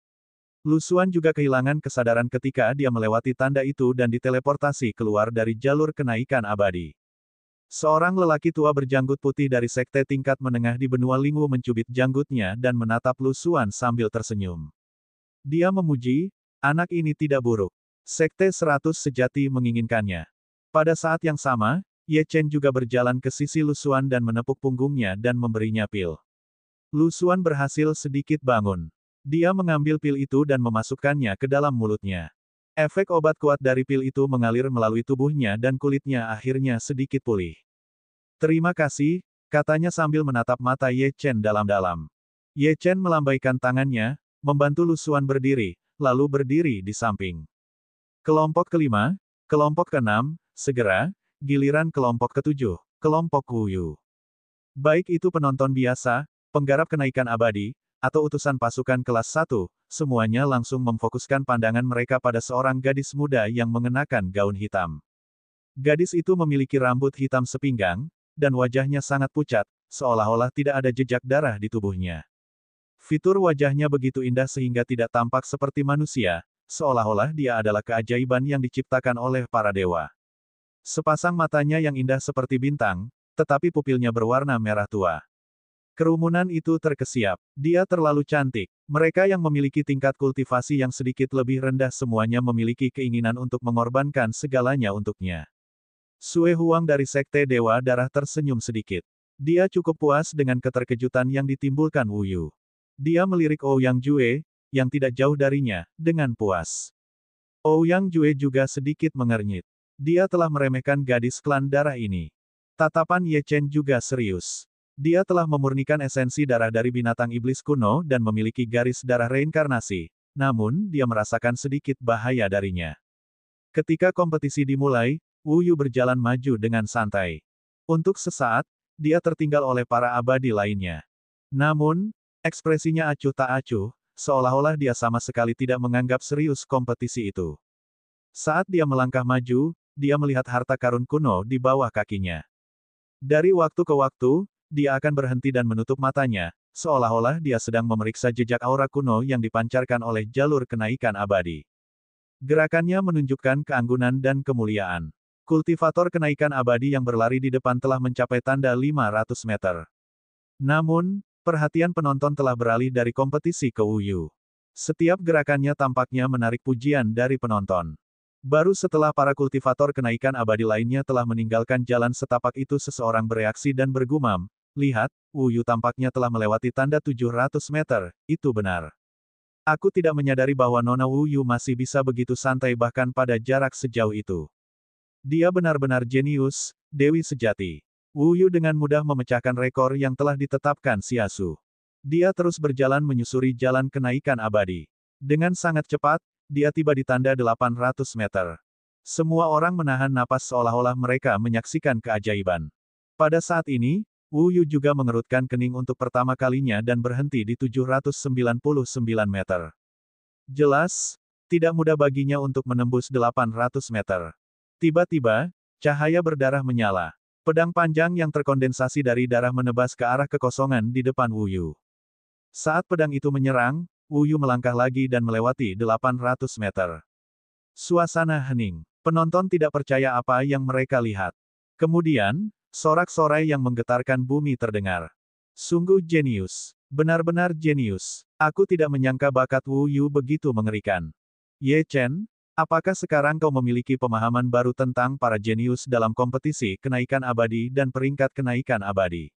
Lu Xuan juga kehilangan kesadaran ketika dia melewati tanda itu dan diteleportasi keluar dari jalur kenaikan abadi. Seorang lelaki tua berjanggut putih dari sekte tingkat menengah di benua Lingwu mencubit janggutnya dan menatap Lu Xuan sambil tersenyum. Dia memuji, anak ini tidak buruk. Sekte 100 sejati menginginkannya. Pada saat yang sama, Ye Chen juga berjalan ke sisi Lu Xuan dan menepuk punggungnya dan memberinya pil. Lu Xuan berhasil sedikit bangun. Dia mengambil pil itu dan memasukkannya ke dalam mulutnya. Efek obat kuat dari pil itu mengalir melalui tubuhnya dan kulitnya akhirnya sedikit pulih. Terima kasih, katanya sambil menatap mata Ye Chen dalam-dalam. Ye Chen melambaikan tangannya, membantu Lu Xuan berdiri, lalu berdiri di samping. Kelompok kelima, kelompok keenam, segera, giliran kelompok ketujuh, kelompok Wu Yu. Baik itu penonton biasa, penggarap kenaikan abadi, atau utusan pasukan kelas 1, semuanya langsung memfokuskan pandangan mereka pada seorang gadis muda yang mengenakan gaun hitam. Gadis itu memiliki rambut hitam sepinggang, dan wajahnya sangat pucat, seolah-olah tidak ada jejak darah di tubuhnya. Fitur wajahnya begitu indah sehingga tidak tampak seperti manusia, seolah-olah dia adalah keajaiban yang diciptakan oleh para dewa. Sepasang matanya yang indah seperti bintang, tetapi pupilnya berwarna merah tua. Kerumunan itu terkesiap. Dia terlalu cantik. Mereka yang memiliki tingkat kultivasi yang sedikit lebih rendah semuanya memiliki keinginan untuk mengorbankan segalanya untuknya. Sue Huang dari Sekte Dewa Darah tersenyum sedikit. Dia cukup puas dengan keterkejutan yang ditimbulkan Wu Yu. Dia melirik Ouyang Jue, yang tidak jauh darinya, dengan puas. Ouyang Jue juga sedikit mengernyit. Dia telah meremehkan gadis klan darah ini. Tatapan Ye Chen juga serius. Dia telah memurnikan esensi darah dari binatang iblis kuno dan memiliki garis darah reinkarnasi, namun dia merasakan sedikit bahaya darinya. Ketika kompetisi dimulai, Wu Yu berjalan maju dengan santai. Untuk sesaat, dia tertinggal oleh para abadi lainnya. Namun, ekspresinya acuh tak acuh, seolah-olah dia sama sekali tidak menganggap serius kompetisi itu. Saat dia melangkah maju, dia melihat harta karun kuno di bawah kakinya. Dari waktu ke waktu, dia akan berhenti dan menutup matanya, seolah-olah dia sedang memeriksa jejak aura kuno yang dipancarkan oleh jalur kenaikan abadi. Gerakannya menunjukkan keanggunan dan kemuliaan. Kultivator kenaikan abadi yang berlari di depan telah mencapai tanda 500 meter. Namun, perhatian penonton telah beralih dari kompetisi ke Wu Yu. Setiap gerakannya tampaknya menarik pujian dari penonton. Baru setelah para kultivator kenaikan abadi lainnya telah meninggalkan jalan setapak itu seseorang bereaksi dan bergumam, "Lihat, Wu Yu tampaknya telah melewati tanda 700 meter, itu benar. Aku tidak menyadari bahwa Nona Wu Yu masih bisa begitu santai bahkan pada jarak sejauh itu. Dia benar-benar jenius, dewi sejati." Wu Yu dengan mudah memecahkan rekor yang telah ditetapkan Xiasu. Dia terus berjalan menyusuri jalan kenaikan abadi. Dengan sangat cepat, dia tiba di tanda 800 meter. Semua orang menahan napas seolah-olah mereka menyaksikan keajaiban. Pada saat ini, Wu Yu juga mengerutkan kening untuk pertama kalinya dan berhenti di 799 meter. Jelas, tidak mudah baginya untuk menembus 800 meter. Tiba-tiba, cahaya berdarah menyala. Pedang panjang yang terkondensasi dari darah menebas ke arah kekosongan di depan Wu Yu. Saat pedang itu menyerang, Wu Yu melangkah lagi dan melewati 800 meter. Suasana hening. Penonton tidak percaya apa yang mereka lihat. Kemudian, sorak-sorai yang menggetarkan bumi terdengar. Sungguh jenius. Benar-benar jenius. Aku tidak menyangka bakat Wu Yu begitu mengerikan. Ye Chen, apakah sekarang kau memiliki pemahaman baru tentang para jenius dalam kompetisi kenaikan abadi dan peringkat kenaikan abadi?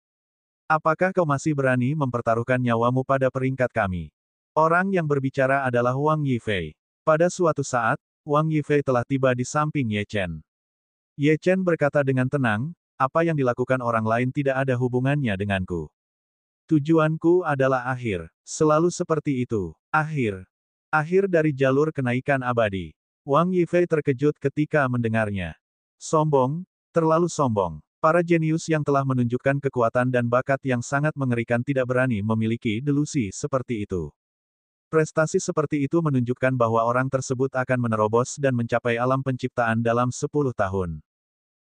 Apakah kau masih berani mempertaruhkan nyawamu pada peringkat kami? Orang yang berbicara adalah Wang Yifei. Pada suatu saat, Wang Yifei telah tiba di samping Ye Chen. Ye Chen berkata dengan tenang, "Apa yang dilakukan orang lain tidak ada hubungannya denganku. Tujuanku adalah akhir. Selalu seperti itu. Akhir. Akhir dari jalur kenaikan abadi." Wang Yifei terkejut ketika mendengarnya. Sombong, terlalu sombong. Para jenius yang telah menunjukkan kekuatan dan bakat yang sangat mengerikan tidak berani memiliki delusi seperti itu. Prestasi seperti itu menunjukkan bahwa orang tersebut akan menerobos dan mencapai alam penciptaan dalam 10 tahun.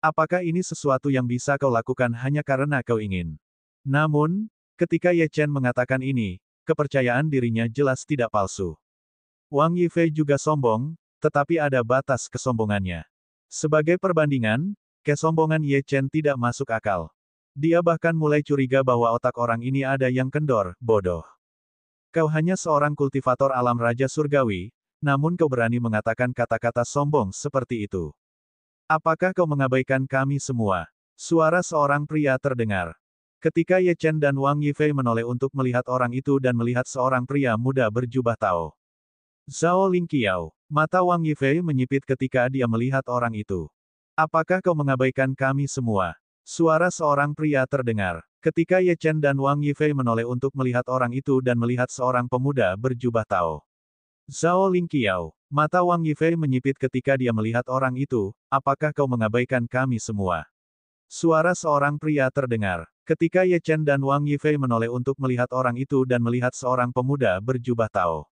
Apakah ini sesuatu yang bisa kau lakukan hanya karena kau ingin? Namun, ketika Ye Chen mengatakan ini, kepercayaan dirinya jelas tidak palsu. Wang Yifei juga sombong, tetapi ada batas kesombongannya. Sebagai perbandingan, kesombongan Ye Chen tidak masuk akal. Dia bahkan mulai curiga bahwa otak orang ini ada yang kendor, bodoh. Kau hanya seorang kultivator alam Raja Surgawi, namun kau berani mengatakan kata-kata sombong seperti itu. Apakah kau mengabaikan kami semua? Suara seorang pria terdengar. Ketika Ye Chen dan Wang Yifei menoleh untuk melihat orang itu dan melihat seorang pria muda berjubah Tao. Zhao Lingqiao. Mata Wang Yifei menyipit ketika dia melihat orang itu. Apakah kau mengabaikan kami semua? Suara seorang pria terdengar. Ketika Ye Chen dan Wang Yifei menoleh untuk melihat orang itu dan melihat seorang pemuda berjubah Tao. Zhao Lingqiao. Mata Wang Yifei menyipit ketika dia melihat orang itu, apakah kau mengabaikan kami semua? Suara seorang pria terdengar. Ketika Ye Chen dan Wang Yifei menoleh untuk melihat orang itu dan melihat seorang pemuda berjubah Tao.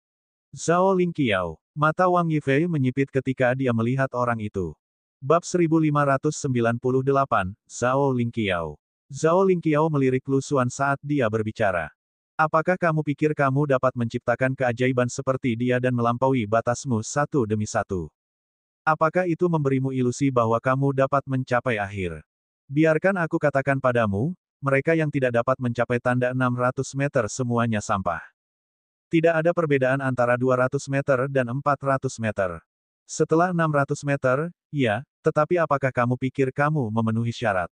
Zhao Lingqiao. Mata Wang Yifei menyipit ketika dia melihat orang itu. Bab 1598, Zhao Lingqiao. Zhao Lingqiao melirik Lu Xuan saat dia berbicara. Apakah kamu pikir kamu dapat menciptakan keajaiban seperti dia dan melampaui batasmu satu demi satu? Apakah itu memberimu ilusi bahwa kamu dapat mencapai akhir? Biarkan aku katakan padamu, mereka yang tidak dapat mencapai tanda 600 meter semuanya sampah. Tidak ada perbedaan antara 200 meter dan 400 meter. Setelah 600 meter, ya, tetapi apakah kamu pikir kamu memenuhi syarat?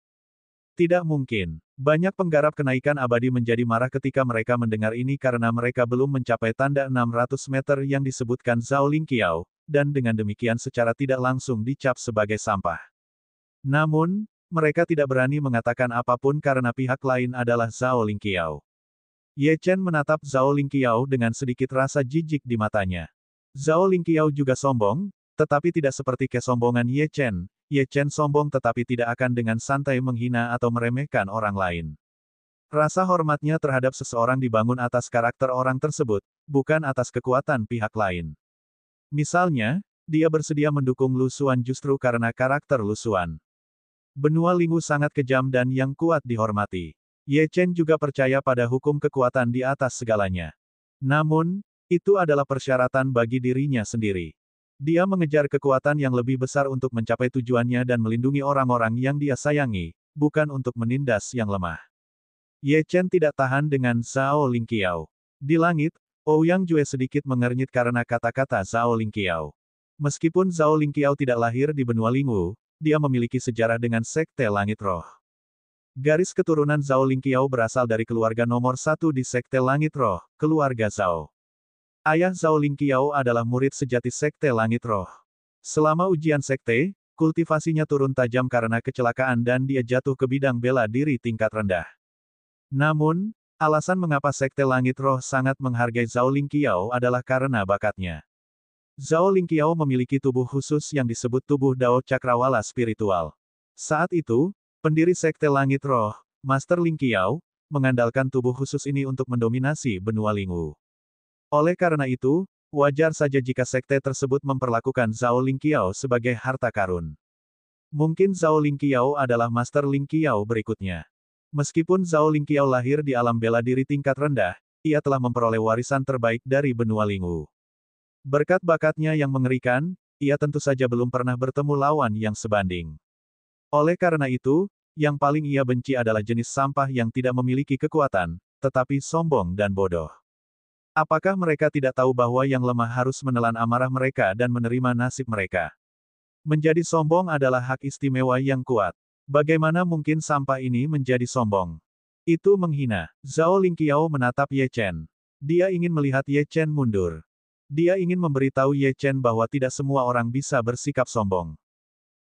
Tidak mungkin. Banyak penggarap kenaikan abadi menjadi marah ketika mereka mendengar ini karena mereka belum mencapai tanda 600 meter yang disebutkan Zhao Lingqiao, dan dengan demikian secara tidak langsung dicap sebagai sampah. Namun, mereka tidak berani mengatakan apapun karena pihak lain adalah Zhao Lingqiao. Ye Chen menatap Zhao Lingqiao dengan sedikit rasa jijik di matanya. Zhao Lingqiao juga sombong, tetapi tidak seperti kesombongan Ye Chen. Ye Chen sombong tetapi tidak akan dengan santai menghina atau meremehkan orang lain. Rasa hormatnya terhadap seseorang dibangun atas karakter orang tersebut, bukan atas kekuatan pihak lain. Misalnya, dia bersedia mendukung Lu Xuan justru karena karakter Lu Xuan. Benua Lingu sangat kejam dan yang kuat dihormati. Ye Chen juga percaya pada hukum kekuatan di atas segalanya. Namun, itu adalah persyaratan bagi dirinya sendiri. Dia mengejar kekuatan yang lebih besar untuk mencapai tujuannya dan melindungi orang-orang yang dia sayangi, bukan untuk menindas yang lemah. Ye Chen tidak tahan dengan Zhao Lingqiao. Di langit, Ouyang Jue sedikit mengernyit karena kata-kata Zhao Lingqiao. Meskipun Zhao Lingqiao tidak lahir di benua Lingu, dia memiliki sejarah dengan Sekte Langit Roh. Garis keturunan Zhao Lingqiao berasal dari keluarga nomor 1 di Sekte Langit Roh, keluarga Zhao. Ayah Zhao Lingqiao adalah murid sejati Sekte Langit Roh. Selama ujian sekte, kultivasinya turun tajam karena kecelakaan dan dia jatuh ke bidang bela diri tingkat rendah. Namun, alasan mengapa Sekte Langit Roh sangat menghargai Zhao Lingqiao adalah karena bakatnya. Zhao Lingqiao memiliki tubuh khusus yang disebut tubuh Dao Cakrawala spiritual. Saat itu, pendiri Sekte Langit Roh, Master Lingqiao, mengandalkan tubuh khusus ini untuk mendominasi benua Lingu. Oleh karena itu, wajar saja jika sekte tersebut memperlakukan Zhao Lingqiao sebagai harta karun. Mungkin Zhao Lingqiao adalah Master Lingqiao berikutnya. Meskipun Zhao Lingqiao lahir di alam bela diri tingkat rendah, ia telah memperoleh warisan terbaik dari benua Lingu. Berkat bakatnya yang mengerikan, ia tentu saja belum pernah bertemu lawan yang sebanding. Oleh karena itu, yang paling ia benci adalah jenis sampah yang tidak memiliki kekuatan, tetapi sombong dan bodoh. Apakah mereka tidak tahu bahwa yang lemah harus menelan amarah mereka dan menerima nasib mereka? Menjadi sombong adalah hak istimewa yang kuat. Bagaimana mungkin sampah ini menjadi sombong? Itu menghina. Zhao Lingqiao menatap Ye Chen. Dia ingin melihat Ye Chen mundur. Dia ingin memberitahu Ye Chen bahwa tidak semua orang bisa bersikap sombong.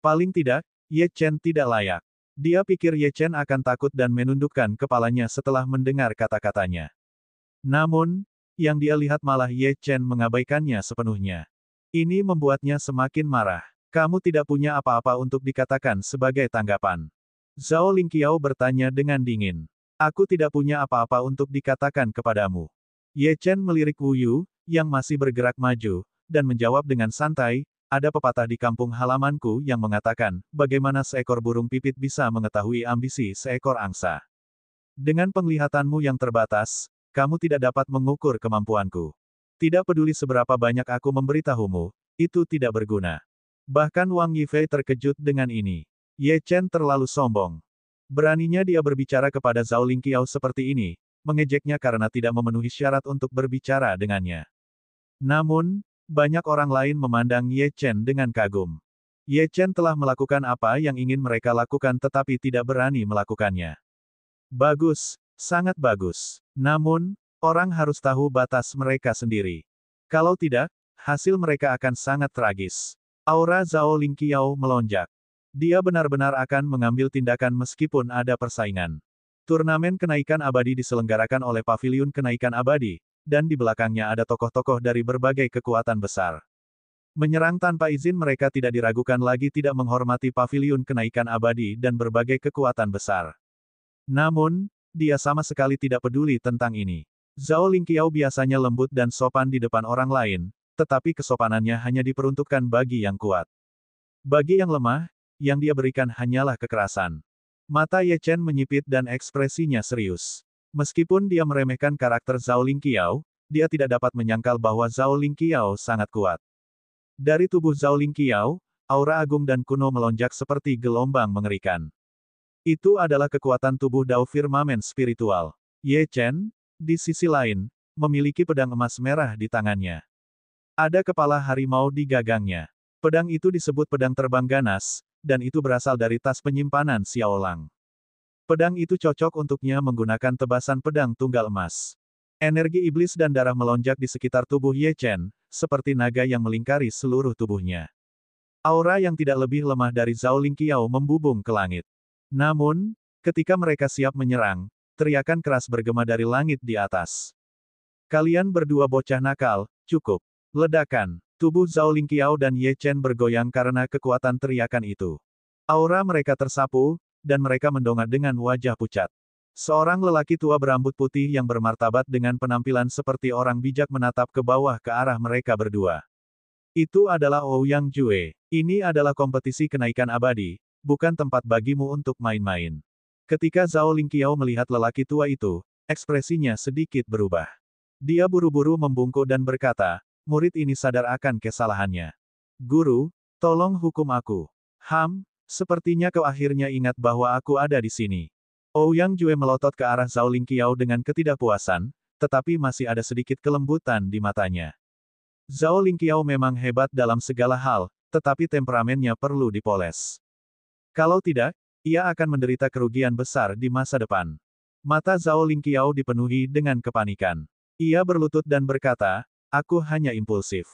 Paling tidak, Ye Chen tidak layak. Dia pikir Ye Chen akan takut dan menundukkan kepalanya setelah mendengar kata-katanya. Namun, yang dia lihat malah Ye Chen mengabaikannya sepenuhnya. Ini membuatnya semakin marah. Kamu tidak punya apa-apa untuk dikatakan sebagai tanggapan. Zhao Lingqiao bertanya dengan dingin. Aku tidak punya apa-apa untuk dikatakan kepadamu. Ye Chen melirik Wu Yu, yang masih bergerak maju, dan menjawab dengan santai, ada pepatah di kampung halamanku yang mengatakan, bagaimana seekor burung pipit bisa mengetahui ambisi seekor angsa. Dengan penglihatanmu yang terbatas, kamu tidak dapat mengukur kemampuanku. Tidak peduli seberapa banyak aku memberitahumu, itu tidak berguna. Bahkan Wang Yifei terkejut dengan ini. Ye Chen terlalu sombong. Beraninya dia berbicara kepada Zhao Lingqiao seperti ini, mengejeknya karena tidak memenuhi syarat untuk berbicara dengannya. Namun, banyak orang lain memandang Ye Chen dengan kagum. Ye Chen telah melakukan apa yang ingin mereka lakukan tetapi tidak berani melakukannya. Bagus, sangat bagus. Namun, orang harus tahu batas mereka sendiri. Kalau tidak, hasil mereka akan sangat tragis. Aura Zhao Lingqiao melonjak. Dia benar-benar akan mengambil tindakan meskipun ada persaingan. Turnamen kenaikan abadi diselenggarakan oleh Paviliun Kenaikan Abadi, dan di belakangnya ada tokoh-tokoh dari berbagai kekuatan besar. Menyerang tanpa izin mereka tidak diragukan lagi tidak menghormati paviliun kenaikan abadi dan berbagai kekuatan besar. Namun, dia sama sekali tidak peduli tentang ini. Zhao Lingqiao biasanya lembut dan sopan di depan orang lain, tetapi kesopanannya hanya diperuntukkan bagi yang kuat. Bagi yang lemah, yang dia berikan hanyalah kekerasan. Mata Ye Chen menyipit dan ekspresinya serius. Meskipun dia meremehkan karakter Zhao Lingqiao, dia tidak dapat menyangkal bahwa Zhao Lingqiao sangat kuat. Dari tubuh Zhao Lingqiao, aura agung dan kuno melonjak seperti gelombang mengerikan. Itu adalah kekuatan tubuh Dao Firmamen spiritual. Ye Chen, di sisi lain, memiliki pedang emas merah di tangannya. Ada kepala harimau di gagangnya. Pedang itu disebut pedang terbang ganas, dan itu berasal dari tas penyimpanan Xiaolang. Pedang itu cocok untuknya menggunakan tebasan pedang tunggal emas. Energi iblis dan darah melonjak di sekitar tubuh Ye Chen, seperti naga yang melingkari seluruh tubuhnya. Aura yang tidak lebih lemah dari Zhao Lingqiao membubung ke langit. Namun, ketika mereka siap menyerang, teriakan keras bergema dari langit di atas. Kalian berdua bocah nakal, cukup. Ledakan. Tubuh Zhao Lingqiao dan Ye Chen bergoyang karena kekuatan teriakan itu. Aura mereka tersapu, dan mereka mendongak dengan wajah pucat. Seorang lelaki tua berambut putih yang bermartabat dengan penampilan seperti orang bijak menatap ke bawah ke arah mereka berdua. Itu adalah Ouyang Jue. Ini adalah kompetisi kenaikan abadi, bukan tempat bagimu untuk main-main. Ketika Zhao Lingqiao melihat lelaki tua itu, ekspresinya sedikit berubah. Dia buru-buru membungkuk dan berkata, murid ini sadar akan kesalahannya. Guru, tolong hukum aku. Sepertinya kau akhirnya ingat bahwa aku ada di sini. Ouyang Jue melotot ke arah Zhao Lingqiao dengan ketidakpuasan, tetapi masih ada sedikit kelembutan di matanya. Zhao Lingqiao memang hebat dalam segala hal, tetapi temperamennya perlu dipoles. Kalau tidak, ia akan menderita kerugian besar di masa depan. Mata Zhao Lingqiao dipenuhi dengan kepanikan. Ia berlutut dan berkata, aku hanya impulsif.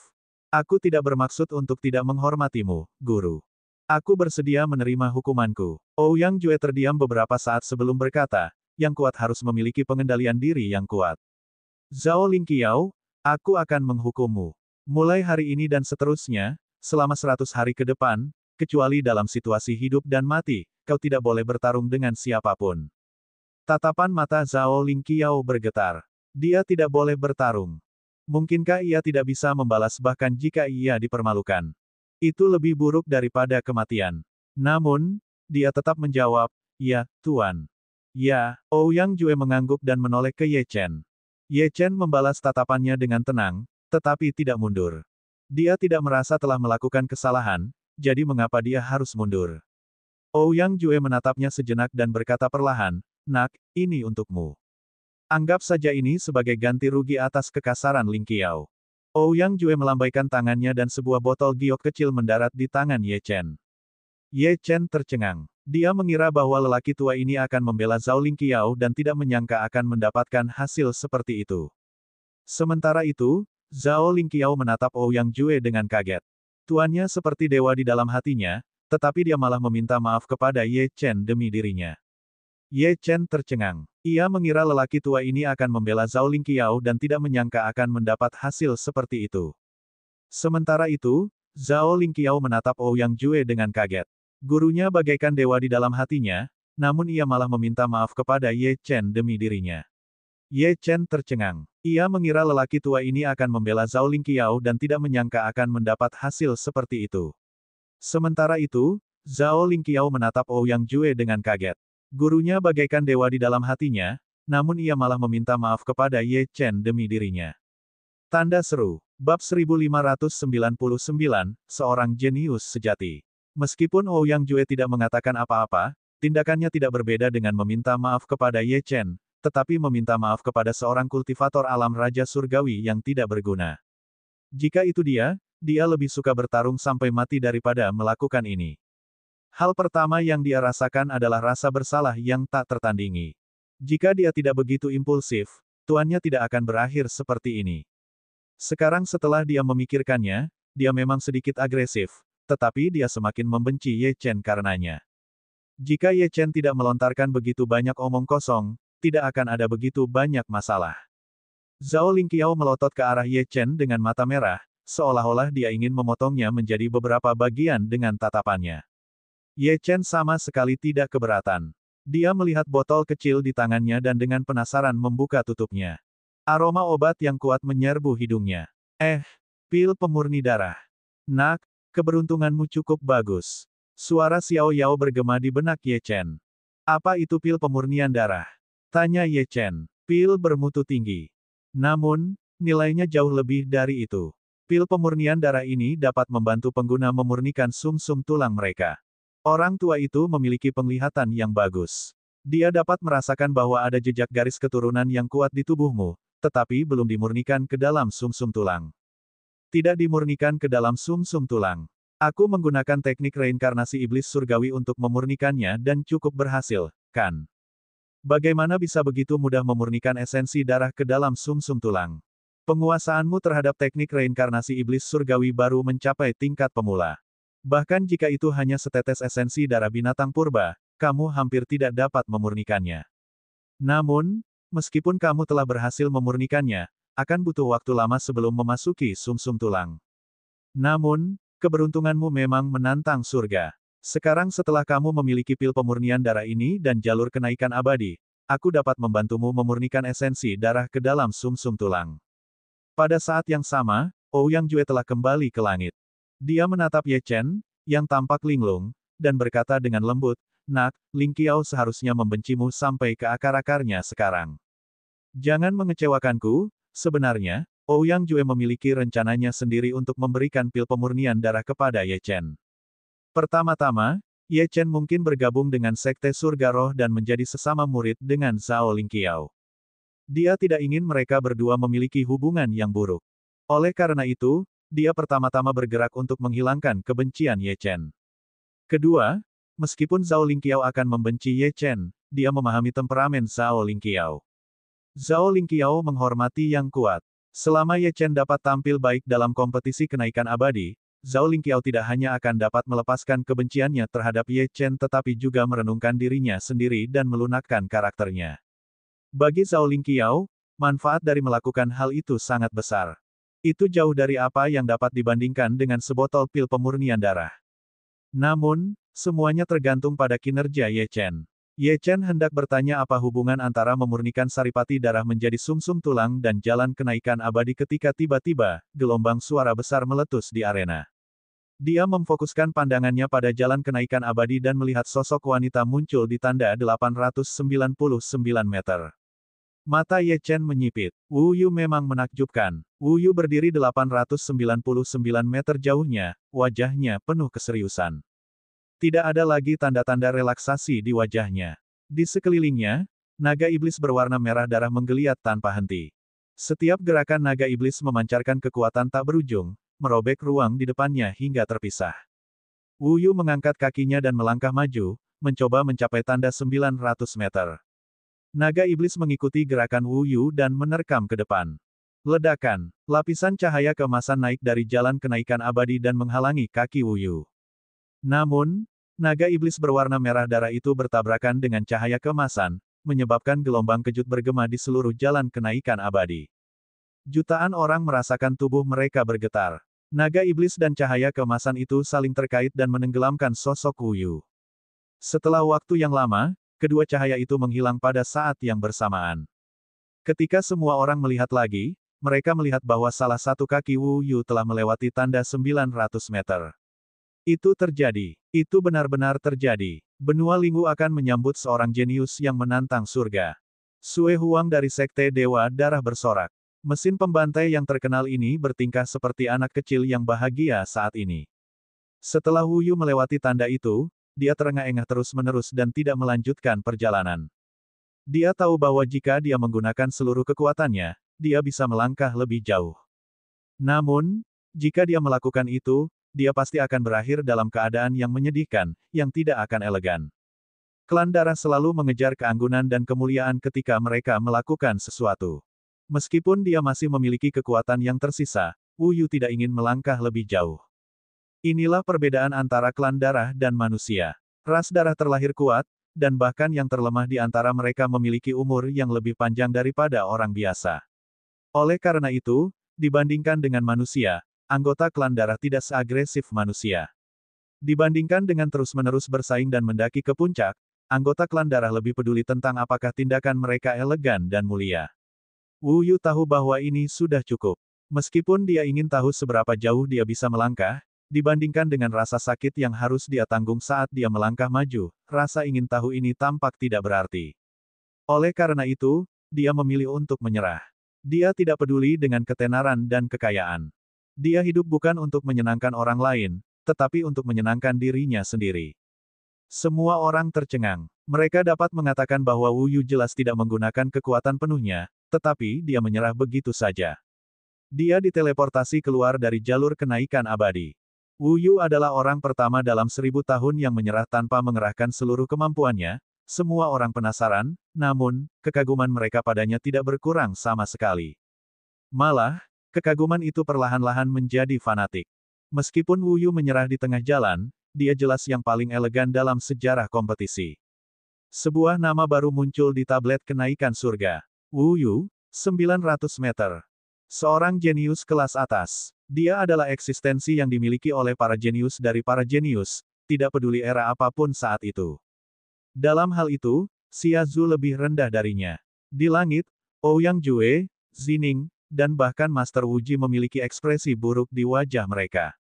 Aku tidak bermaksud untuk tidak menghormatimu, guru. Aku bersedia menerima hukumanku. Ouyang Jue terdiam beberapa saat sebelum berkata, yang kuat harus memiliki pengendalian diri yang kuat. Zhao Lingqiao, aku akan menghukummu. Mulai hari ini dan seterusnya, selama 100 hari ke depan, kecuali dalam situasi hidup dan mati, kau tidak boleh bertarung dengan siapapun. Tatapan mata Zhao Lingqiao bergetar. Dia tidak boleh bertarung. Mungkinkah ia tidak bisa membalas bahkan jika ia dipermalukan? Itu lebih buruk daripada kematian. Namun, dia tetap menjawab, ya, Tuan. Ya, Ouyang Jue mengangguk dan menoleh ke Ye Chen. Ye Chen membalas tatapannya dengan tenang, tetapi tidak mundur. Dia tidak merasa telah melakukan kesalahan, jadi mengapa dia harus mundur? Ouyang Jue menatapnya sejenak dan berkata perlahan, nak, ini untukmu. Anggap saja ini sebagai ganti rugi atas kekasaran Lingqiao. Ouyang Jue melambaikan tangannya dan sebuah botol giok kecil mendarat di tangan Ye Chen. Ye Chen tercengang. Dia mengira bahwa lelaki tua ini akan membela Zhao Lingqiao dan tidak menyangka akan mendapatkan hasil seperti itu. Sementara itu, Zhao Lingqiao menatap Ouyang Jue dengan kaget. Tuannya seperti dewa di dalam hatinya, tetapi dia malah meminta maaf kepada Ye Chen demi dirinya. Ye Chen tercengang. Ia mengira lelaki tua ini akan membela Zhao Lingqiao dan tidak menyangka akan mendapat hasil seperti itu. Sementara itu, Zhao Lingqiao menatap Ouyang Jue dengan kaget. Gurunya bagaikan dewa di dalam hatinya, namun ia malah meminta maaf kepada Ye Chen demi dirinya. Ye Chen tercengang. Ia mengira lelaki tua ini akan membela Zhao Lingqiao dan tidak menyangka akan mendapat hasil seperti itu. Sementara itu, Zhao Lingqiao menatap Ouyang Jue dengan kaget. Gurunya bagaikan dewa di dalam hatinya, namun ia malah meminta maaf kepada Ye Chen demi dirinya. Tanda seru. Bab 1599, Seorang Jenius Sejati. Meskipun Ouyang Jue tidak mengatakan apa-apa, tindakannya tidak berbeda dengan meminta maaf kepada Ye Chen, tetapi meminta maaf kepada seorang kultivator alam Raja Surgawi yang tidak berguna. Jika itu dia lebih suka bertarung sampai mati daripada melakukan ini. Hal pertama yang dia rasakan adalah rasa bersalah yang tak tertandingi. Jika dia tidak begitu impulsif, tuannya tidak akan berakhir seperti ini. Sekarang setelah dia memikirkannya, dia memang sedikit agresif, tetapi dia semakin membenci Ye Chen karenanya. Jika Ye Chen tidak melontarkan begitu banyak omong kosong, tidak akan ada begitu banyak masalah. Zhao Lingqiao melotot ke arah Ye Chen dengan mata merah, seolah-olah dia ingin memotongnya menjadi beberapa bagian dengan tatapannya. Ye Chen sama sekali tidak keberatan. Dia melihat botol kecil di tangannya dan dengan penasaran membuka tutupnya. Aroma obat yang kuat menyerbu hidungnya. Pil pemurni darah. Nak, keberuntunganmu cukup bagus. Suara Xiao Yao bergema di benak Ye Chen. Apa itu pil pemurnian darah? Tanya Ye Chen. Pil bermutu tinggi. Namun, nilainya jauh lebih dari itu. Pil pemurnian darah ini dapat membantu pengguna memurnikan sumsum tulang mereka. Orang tua itu memiliki penglihatan yang bagus. Dia dapat merasakan bahwa ada jejak garis keturunan yang kuat di tubuhmu, tetapi belum dimurnikan ke dalam sumsum tulang. Tidak dimurnikan ke dalam sumsum tulang. Aku menggunakan teknik reinkarnasi iblis surgawi untuk memurnikannya dan cukup berhasil, kan? Bagaimana bisa begitu mudah memurnikan esensi darah ke dalam sumsum tulang? Penguasaanmu terhadap teknik reinkarnasi iblis surgawi baru mencapai tingkat pemula. Bahkan jika itu hanya setetes esensi darah binatang purba, kamu hampir tidak dapat memurnikannya. Namun, meskipun kamu telah berhasil memurnikannya, akan butuh waktu lama sebelum memasuki sumsum tulang. Namun, keberuntunganmu memang menantang surga. Sekarang setelah kamu memiliki pil pemurnian darah ini dan jalur kenaikan abadi, aku dapat membantumu memurnikan esensi darah ke dalam sumsum tulang. Pada saat yang sama, Ouyang Jue telah kembali ke langit. Dia menatap Ye Chen, yang tampak linglung, dan berkata dengan lembut, "Nak, Ling Qiao seharusnya membencimu sampai ke akar-akarnya sekarang. Jangan mengecewakanku, sebenarnya, Ouyang Jue memiliki rencananya sendiri untuk memberikan pil pemurnian darah kepada Ye Chen. Pertama-tama, Ye Chen mungkin bergabung dengan Sekte Surga Roh dan menjadi sesama murid dengan Zhao Lingqiao. Dia tidak ingin mereka berdua memiliki hubungan yang buruk. Oleh karena itu, dia pertama-tama bergerak untuk menghilangkan kebencian Ye Chen. Kedua, meskipun Zhao Lingqiao akan membenci Ye Chen, dia memahami temperamen Zhao Lingqiao. Zhao Lingqiao menghormati yang kuat. Selama Ye Chen dapat tampil baik dalam kompetisi kenaikan abadi, Zhao Lingqiao tidak hanya akan dapat melepaskan kebenciannya terhadap Ye Chen tetapi juga merenungkan dirinya sendiri dan melunakkan karakternya. Bagi Zhao Lingqiao, manfaat dari melakukan hal itu sangat besar. Itu jauh dari apa yang dapat dibandingkan dengan sebotol pil pemurnian darah. Namun, semuanya tergantung pada kinerja Ye Chen. Ye Chen hendak bertanya apa hubungan antara memurnikan saripati darah menjadi sumsum tulang dan jalan kenaikan abadi ketika tiba-tiba, gelombang suara besar meletus di arena. Dia memfokuskan pandangannya pada jalan kenaikan abadi dan melihat sosok wanita muncul di tanda 899 meter. Mata Ye Chen menyipit. Wu Yu memang menakjubkan. Wu Yu berdiri 899 meter jauhnya, wajahnya penuh keseriusan. Tidak ada lagi tanda-tanda relaksasi di wajahnya. Di sekelilingnya, naga iblis berwarna merah darah menggeliat tanpa henti. Setiap gerakan naga iblis memancarkan kekuatan tak berujung, merobek ruang di depannya hingga terpisah. Wu Yu mengangkat kakinya dan melangkah maju, mencoba mencapai tanda 900 meter. Naga iblis mengikuti gerakan Wu Yu dan menerkam ke depan. Ledakan, lapisan cahaya keemasan naik dari jalan kenaikan abadi dan menghalangi kaki Wu Yu. Namun, naga iblis berwarna merah darah itu bertabrakan dengan cahaya keemasan, menyebabkan gelombang kejut bergema di seluruh jalan kenaikan abadi. Jutaan orang merasakan tubuh mereka bergetar. Naga iblis dan cahaya keemasan itu saling terkait dan menenggelamkan sosok Wu Yu. Setelah waktu yang lama, kedua cahaya itu menghilang pada saat yang bersamaan. Ketika semua orang melihat lagi, mereka melihat bahwa salah satu kaki Wu Yu telah melewati tanda 900 meter. Itu terjadi. Itu benar-benar terjadi. Benua Linggu akan menyambut seorang jenius yang menantang surga. Sue Huang dari Sekte Dewa Darah bersorak. Mesin pembantai yang terkenal ini bertingkah seperti anak kecil yang bahagia saat ini. Setelah Wu Yu melewati tanda itu, dia terengah-engah terus-menerus dan tidak melanjutkan perjalanan. Dia tahu bahwa jika dia menggunakan seluruh kekuatannya, dia bisa melangkah lebih jauh. Namun, jika dia melakukan itu, dia pasti akan berakhir dalam keadaan yang menyedihkan, yang tidak akan elegan. Klan darah selalu mengejar keanggunan dan kemuliaan ketika mereka melakukan sesuatu. Meskipun dia masih memiliki kekuatan yang tersisa, Wu Yu tidak ingin melangkah lebih jauh. Inilah perbedaan antara klan darah dan manusia. Ras darah terlahir kuat, dan bahkan yang terlemah di antara mereka memiliki umur yang lebih panjang daripada orang biasa. Oleh karena itu, dibandingkan dengan manusia, anggota klan darah tidak seagresif manusia. Dibandingkan dengan terus-menerus bersaing dan mendaki ke puncak, anggota klan darah lebih peduli tentang apakah tindakan mereka elegan dan mulia. Wu Yu tahu bahwa ini sudah cukup. Meskipun dia ingin tahu seberapa jauh dia bisa melangkah, dibandingkan dengan rasa sakit yang harus dia tanggung saat dia melangkah maju, rasa ingin tahu ini tampak tidak berarti. Oleh karena itu, dia memilih untuk menyerah. Dia tidak peduli dengan ketenaran dan kekayaan. Dia hidup bukan untuk menyenangkan orang lain, tetapi untuk menyenangkan dirinya sendiri. Semua orang tercengang. Mereka dapat mengatakan bahwa Wu Yu jelas tidak menggunakan kekuatan penuhnya, tetapi dia menyerah begitu saja. Dia diteleportasi keluar dari jalur kenaikan abadi. Wu Yu adalah orang pertama dalam 1000 tahun yang menyerah tanpa mengerahkan seluruh kemampuannya. Semua orang penasaran, namun, kekaguman mereka padanya tidak berkurang sama sekali. Malah, kekaguman itu perlahan-lahan menjadi fanatik. Meskipun Wu Yu menyerah di tengah jalan, dia jelas yang paling elegan dalam sejarah kompetisi. Sebuah nama baru muncul di tablet kenaikan surga. Wu Yu, 900 meter. Seorang jenius kelas atas. Dia adalah eksistensi yang dimiliki oleh para jenius dari para jenius, tidak peduli era apapun saat itu. Dalam hal itu, Xia Zhu lebih rendah darinya. Di langit, Ouyang Jue, Zining, dan bahkan Master Wuji memiliki ekspresi buruk di wajah mereka.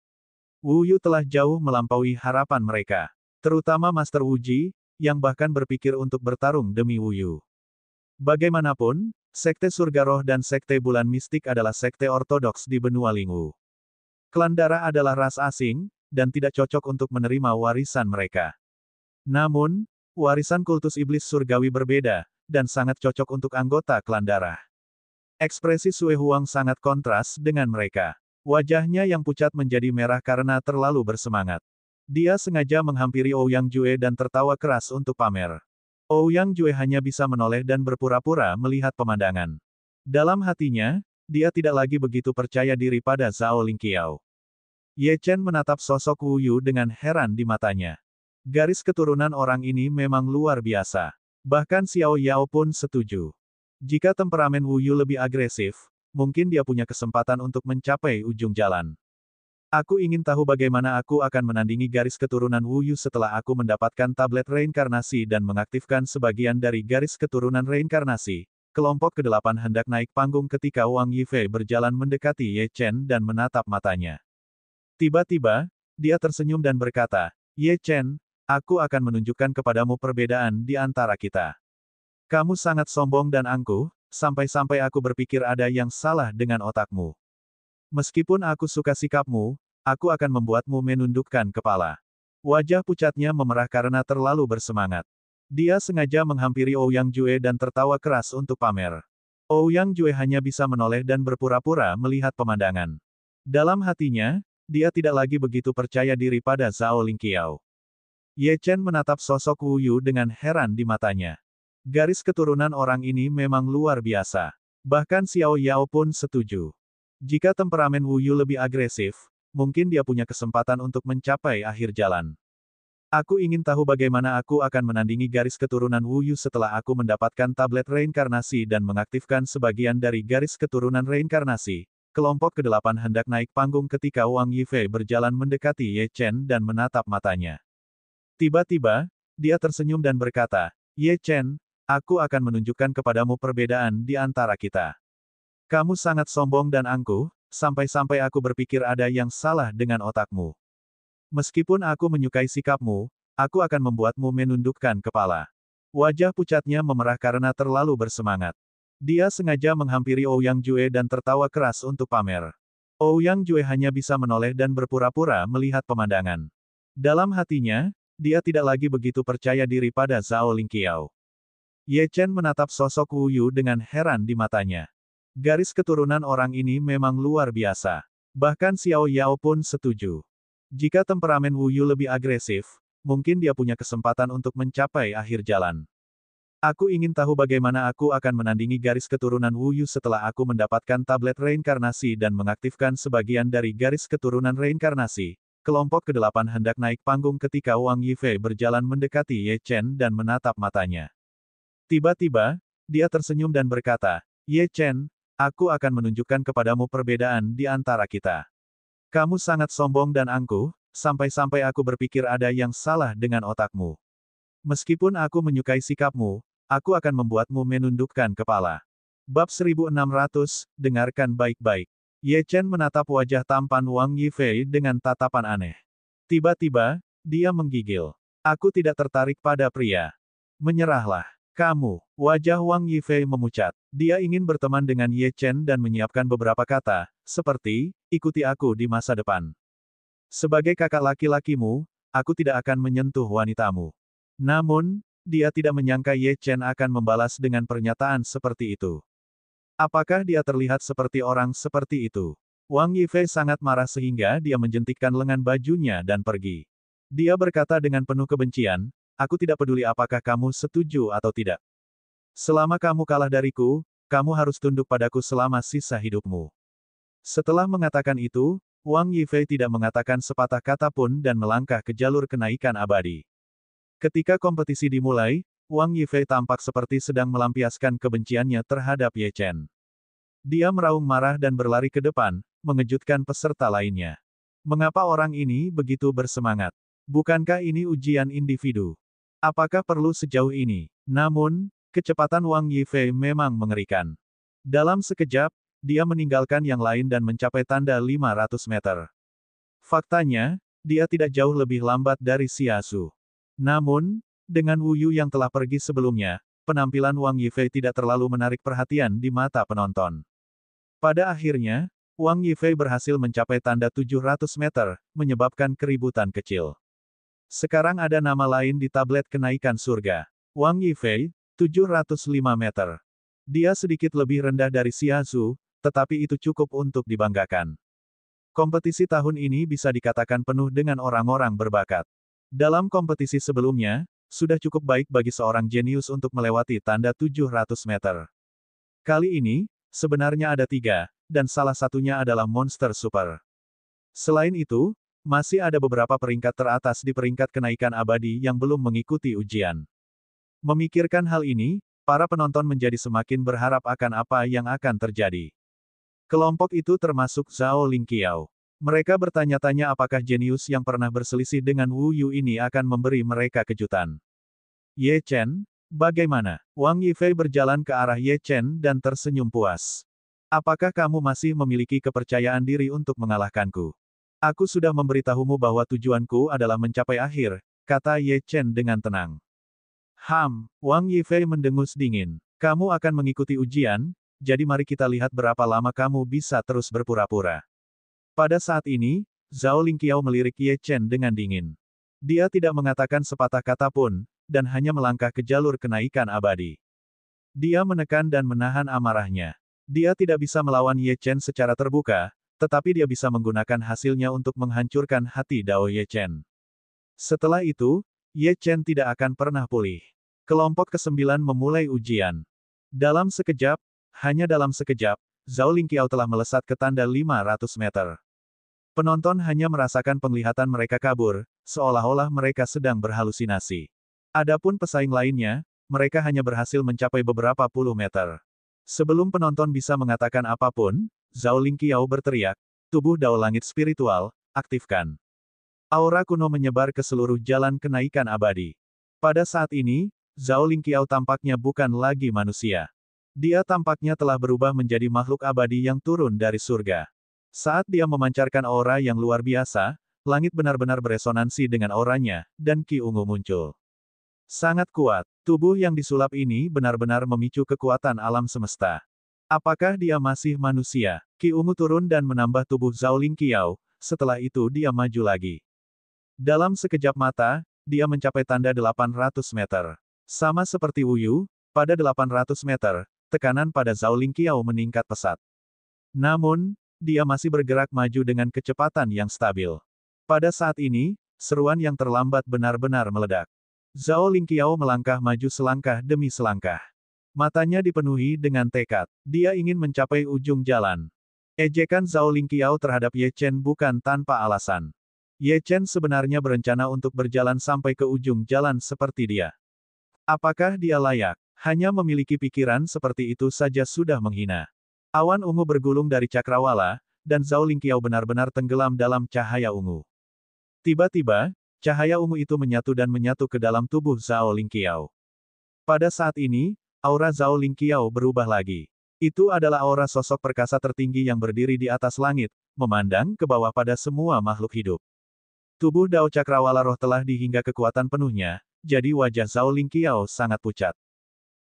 Wu Yu telah jauh melampaui harapan mereka. Terutama Master Wuji, yang bahkan berpikir untuk bertarung demi Wu Yu. Bagaimanapun, Sekte Surga Roh dan Sekte Bulan Mistik adalah sekte ortodoks di benua Lingwu. Klan darah adalah ras asing, dan tidak cocok untuk menerima warisan mereka. Namun, warisan kultus iblis surgawi berbeda, dan sangat cocok untuk anggota klan darah. Ekspresi Sue Huang sangat kontras dengan mereka. Wajahnya yang pucat menjadi merah karena terlalu bersemangat. Dia sengaja menghampiri Ouyang Jue dan tertawa keras untuk pamer. Ouyang Jue hanya bisa menoleh dan berpura-pura melihat pemandangan. Dalam hatinya, dia tidak lagi begitu percaya diri pada Zhao Lingqiao. Ye Chen menatap sosok Wu Yu dengan heran di matanya. Garis keturunan orang ini memang luar biasa. Bahkan Xiao Yao pun setuju. Jika temperamen Wu Yu lebih agresif, mungkin dia punya kesempatan untuk mencapai ujung jalan. Aku ingin tahu bagaimana aku akan menandingi garis keturunan Wu Yu setelah aku mendapatkan tablet reinkarnasi dan mengaktifkan sebagian dari garis keturunan reinkarnasi. Kelompok ke-8 hendak naik panggung ketika Wang Yifei berjalan mendekati Ye Chen dan menatap matanya. Tiba-tiba, dia tersenyum dan berkata, Ye Chen, aku akan menunjukkan kepadamu perbedaan di antara kita. Kamu sangat sombong dan angkuh, sampai-sampai aku berpikir ada yang salah dengan otakmu. Meskipun aku suka sikapmu, aku akan membuatmu menundukkan kepala. Wajah pucatnya memerah karena terlalu bersemangat. Dia sengaja menghampiri Ouyang Jue dan tertawa keras untuk pamer. Ouyang Jue hanya bisa menoleh dan berpura-pura melihat pemandangan. Dalam hatinya, dia tidak lagi begitu percaya diri pada Zhao Lingqiao. Ye Chen menatap sosok Wu Yu dengan heran di matanya. Garis keturunan orang ini memang luar biasa. Bahkan Xiao Yao pun setuju. Jika temperamen Wu Yu lebih agresif, mungkin dia punya kesempatan untuk mencapai akhir jalan. Aku ingin tahu bagaimana aku akan menandingi garis keturunan Wu Yu setelah aku mendapatkan tablet reinkarnasi dan mengaktifkan sebagian dari garis keturunan reinkarnasi. Kelompok ke-8 hendak naik panggung ketika Wang Yifei berjalan mendekati Ye Chen dan menatap matanya. Tiba-tiba, dia tersenyum dan berkata, Ye Chen, aku akan menunjukkan kepadamu perbedaan di antara kita. Kamu sangat sombong dan angkuh, sampai-sampai aku berpikir ada yang salah dengan otakmu. Meskipun aku menyukai sikapmu, aku akan membuatmu menundukkan kepala. Wajah pucatnya memerah karena terlalu bersemangat. Dia sengaja menghampiri Ouyang Jue dan tertawa keras untuk pamer. Ouyang Jue hanya bisa menoleh dan berpura-pura melihat pemandangan. Dalam hatinya, dia tidak lagi begitu percaya diri pada Zhao Lingqiao. Ye Chen menatap sosok Wu Yu dengan heran di matanya. Garis keturunan orang ini memang luar biasa. Bahkan Xiao Yao pun setuju. Jika temperamen Wu Yu lebih agresif, mungkin dia punya kesempatan untuk mencapai akhir jalan. Aku ingin tahu bagaimana aku akan menandingi garis keturunan Wu Yu setelah aku mendapatkan tablet reinkarnasi dan mengaktifkan sebagian dari garis keturunan reinkarnasi. Kelompok ke-8 hendak naik panggung ketika Wang Yifei berjalan mendekati Ye Chen dan menatap matanya. Tiba-tiba, dia tersenyum dan berkata, Ye Chen, aku akan menunjukkan kepadamu perbedaan di antara kita. Kamu sangat sombong dan angkuh, sampai-sampai aku berpikir ada yang salah dengan otakmu. Meskipun aku menyukai sikapmu, aku akan membuatmu menundukkan kepala. Bab 1600, dengarkan baik-baik. Ye Chen menatap wajah tampan Wang Yifei dengan tatapan aneh. Tiba-tiba, dia menggigil. Aku tidak tertarik pada pria. Menyerahlah. Kamu. Wajah Wang Yifei memucat. Dia ingin berteman dengan Ye Chen dan menyiapkan beberapa kata, seperti, ikuti aku di masa depan. Sebagai kakak laki-lakimu, aku tidak akan menyentuh wanitamu. Namun, dia tidak menyangka Ye Chen akan membalas dengan pernyataan seperti itu. Apakah dia terlihat seperti orang seperti itu? Wang Yifei sangat marah sehingga dia menjentikkan lengan bajunya dan pergi. Dia berkata dengan penuh kebencian, aku tidak peduli apakah kamu setuju atau tidak. Selama kamu kalah dariku, kamu harus tunduk padaku selama sisa hidupmu. Setelah mengatakan itu, Wang Yifei tidak mengatakan sepatah kata pun dan melangkah ke jalur kenaikan abadi. Ketika kompetisi dimulai, Wang Yifei tampak seperti sedang melampiaskan kebenciannya terhadap Ye Chen. Dia meraung marah dan berlari ke depan, mengejutkan peserta lainnya. Mengapa orang ini begitu bersemangat? Bukankah ini ujian individu? Apakah perlu sejauh ini? Namun, kecepatan Wang Yifei memang mengerikan. Dalam sekejap, dia meninggalkan yang lain dan mencapai tanda 500 meter. Faktanya, dia tidak jauh lebih lambat dari Xia Su. Namun, dengan Wu Yu yang telah pergi sebelumnya, penampilan Wang Yifei tidak terlalu menarik perhatian di mata penonton. Pada akhirnya, Wang Yifei berhasil mencapai tanda 700 meter, menyebabkan keributan kecil. Sekarang ada nama lain di tablet kenaikan surga. Wang Yifei, 705 meter. Dia sedikit lebih rendah dari Xia Su, tetapi itu cukup untuk dibanggakan. Kompetisi tahun ini bisa dikatakan penuh dengan orang-orang berbakat. Dalam kompetisi sebelumnya, sudah cukup baik bagi seorang jenius untuk melewati tanda 700 meter. Kali ini, sebenarnya ada 3, dan salah satunya adalah monster super. Selain itu, masih ada beberapa peringkat teratas di peringkat kenaikan abadi yang belum mengikuti ujian. Memikirkan hal ini, para penonton menjadi semakin berharap akan apa yang akan terjadi. Kelompok itu termasuk Zhao Lingqiao. Mereka bertanya-tanya apakah jenius yang pernah berselisih dengan Wu Yu ini akan memberi mereka kejutan. Ye Chen, bagaimana? Wang Yifei berjalan ke arah Ye Chen dan tersenyum puas. Apakah kamu masih memiliki kepercayaan diri untuk mengalahkanku? Aku sudah memberitahumu bahwa tujuanku adalah mencapai akhir, kata Ye Chen dengan tenang. Wang Yifei mendengus dingin. Kamu akan mengikuti ujian, jadi mari kita lihat berapa lama kamu bisa terus berpura-pura. Pada saat ini, Zhao Lingqiao melirik Ye Chen dengan dingin. Dia tidak mengatakan sepatah kata pun, dan hanya melangkah ke jalur kenaikan abadi. Dia menekan dan menahan amarahnya. Dia tidak bisa melawan Ye Chen secara terbuka, tetapi dia bisa menggunakan hasilnya untuk menghancurkan hati Dao Ye Chen. Setelah itu, Ye Chen tidak akan pernah pulih. Kelompok ke-9 memulai ujian. Dalam sekejap, hanya dalam sekejap, Zhao Lingqiao telah melesat ke tanda 500 meter. Penonton hanya merasakan penglihatan mereka kabur, seolah-olah mereka sedang berhalusinasi. Adapun pesaing lainnya, mereka hanya berhasil mencapai beberapa puluh meter. Sebelum penonton bisa mengatakan apapun, Zhao Lingqiao berteriak, tubuh Dao Langit Spiritual, aktifkan. Aura kuno menyebar ke seluruh jalan kenaikan abadi. Pada saat ini, Zhao Lingqiao tampaknya bukan lagi manusia. Dia tampaknya telah berubah menjadi makhluk abadi yang turun dari surga. Saat dia memancarkan aura yang luar biasa, langit benar-benar beresonansi dengan auranya, dan Ki Ungu muncul. Sangat kuat, tubuh yang disulap ini benar-benar memicu kekuatan alam semesta. Apakah dia masih manusia? Ki Ungu turun dan menambah tubuh Zhao Lingqiao, setelah itu dia maju lagi. Dalam sekejap mata, dia mencapai tanda 800 meter. Sama seperti Wu Yu, pada 800 meter, tekanan pada Zhao Lingqiao meningkat pesat. Namun, dia masih bergerak maju dengan kecepatan yang stabil. Pada saat ini, seruan yang terlambat benar-benar meledak. Zhao Lingqiao melangkah maju selangkah demi selangkah. Matanya dipenuhi dengan tekad. Dia ingin mencapai ujung jalan. Ejekan Zhao Lingqiao terhadap Ye Chen bukan tanpa alasan. Ye Chen sebenarnya berencana untuk berjalan sampai ke ujung jalan seperti dia. Apakah dia layak? Hanya memiliki pikiran seperti itu saja sudah menghina. Awan ungu bergulung dari cakrawala, dan Zhao Lingqiao benar-benar tenggelam dalam cahaya ungu. Tiba-tiba, cahaya ungu itu menyatu dan menyatu ke dalam tubuh Zhao Lingqiao. Pada saat ini, aura Zhao Lingqiao berubah lagi. Itu adalah aura sosok perkasa tertinggi yang berdiri di atas langit, memandang ke bawah pada semua makhluk hidup. Tubuh Dao Cakrawala Roh telah dihingga kekuatan penuhnya, jadi wajah Zhao Lingqiao sangat pucat.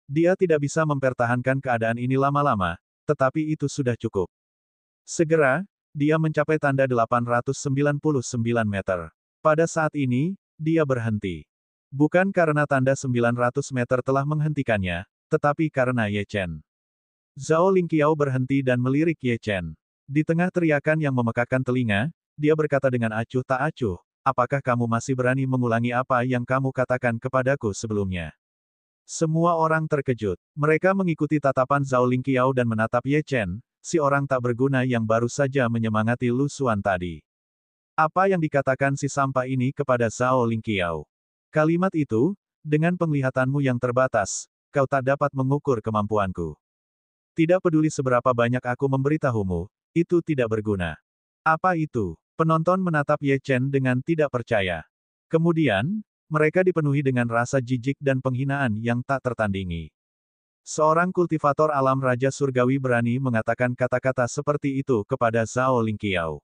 Dia tidak bisa mempertahankan keadaan ini lama-lama, tetapi itu sudah cukup. Segera, dia mencapai tanda 899 meter. Pada saat ini, dia berhenti. Bukan karena tanda 900 meter telah menghentikannya, tetapi karena Ye Chen. Zhao Lingqiao berhenti dan melirik Ye Chen. Di tengah teriakan yang memekakkan telinga, dia berkata dengan acuh tak acuh, apakah kamu masih berani mengulangi apa yang kamu katakan kepadaku sebelumnya? Semua orang terkejut. Mereka mengikuti tatapan Zhao Lingqiao dan menatap Ye Chen, si orang tak berguna yang baru saja menyemangati Lu Xuan tadi. Apa yang dikatakan si sampah ini kepada Zhao Lingqiao? Kalimat itu, dengan penglihatanmu yang terbatas, kau tak dapat mengukur kemampuanku. Tidak peduli seberapa banyak aku memberitahumu, itu tidak berguna. Apa itu? Penonton menatap Ye Chen dengan tidak percaya. Kemudian, mereka dipenuhi dengan rasa jijik dan penghinaan yang tak tertandingi. Seorang kultivator alam Raja Surgawi berani mengatakan kata-kata seperti itu kepada Zhao Lingqiao.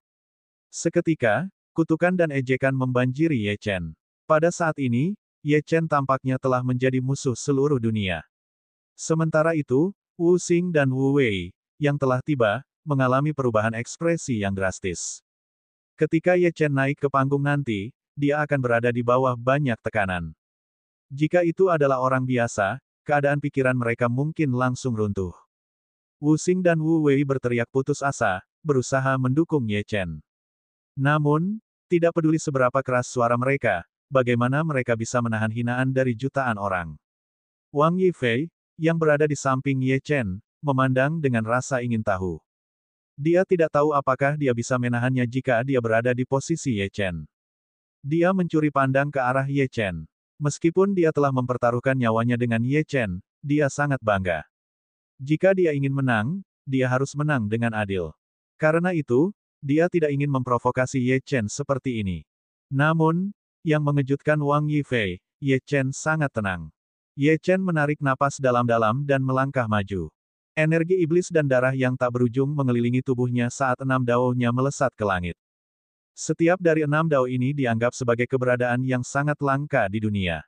Seketika, kutukan dan ejekan membanjiri Ye Chen. Pada saat ini, Ye Chen tampaknya telah menjadi musuh seluruh dunia. Sementara itu, Wu Xing dan Wu Wei, yang telah tiba, mengalami perubahan ekspresi yang drastis. Ketika Ye Chen naik ke panggung nanti, dia akan berada di bawah banyak tekanan. Jika itu adalah orang biasa, keadaan pikiran mereka mungkin langsung runtuh. Wu Xing dan Wu Wei berteriak putus asa, berusaha mendukung Ye Chen. Namun, tidak peduli seberapa keras suara mereka, bagaimana mereka bisa menahan hinaan dari jutaan orang. Wang Yifei, yang berada di samping Ye Chen, memandang dengan rasa ingin tahu. Dia tidak tahu apakah dia bisa menahannya jika dia berada di posisi Ye Chen. Dia mencuri pandang ke arah Ye Chen. Meskipun dia telah mempertaruhkan nyawanya dengan Ye Chen, dia sangat bangga. Jika dia ingin menang, dia harus menang dengan adil. Karena itu, dia tidak ingin memprovokasi Ye Chen seperti ini. Namun, yang mengejutkan Wang Yifei, Ye Chen sangat tenang. Ye Chen menarik napas dalam-dalam dan melangkah maju. Energi iblis dan darah yang tak berujung mengelilingi tubuhnya saat 6 dao-nya melesat ke langit. Setiap dari 6 dao ini dianggap sebagai keberadaan yang sangat langka di dunia.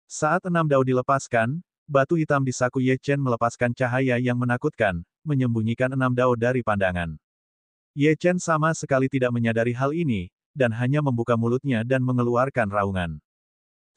Saat 6 dao dilepaskan, batu hitam di saku Ye Chen melepaskan cahaya yang menakutkan, menyembunyikan 6 dao dari pandangan. Ye Chen sama sekali tidak menyadari hal ini, dan hanya membuka mulutnya dan mengeluarkan raungan.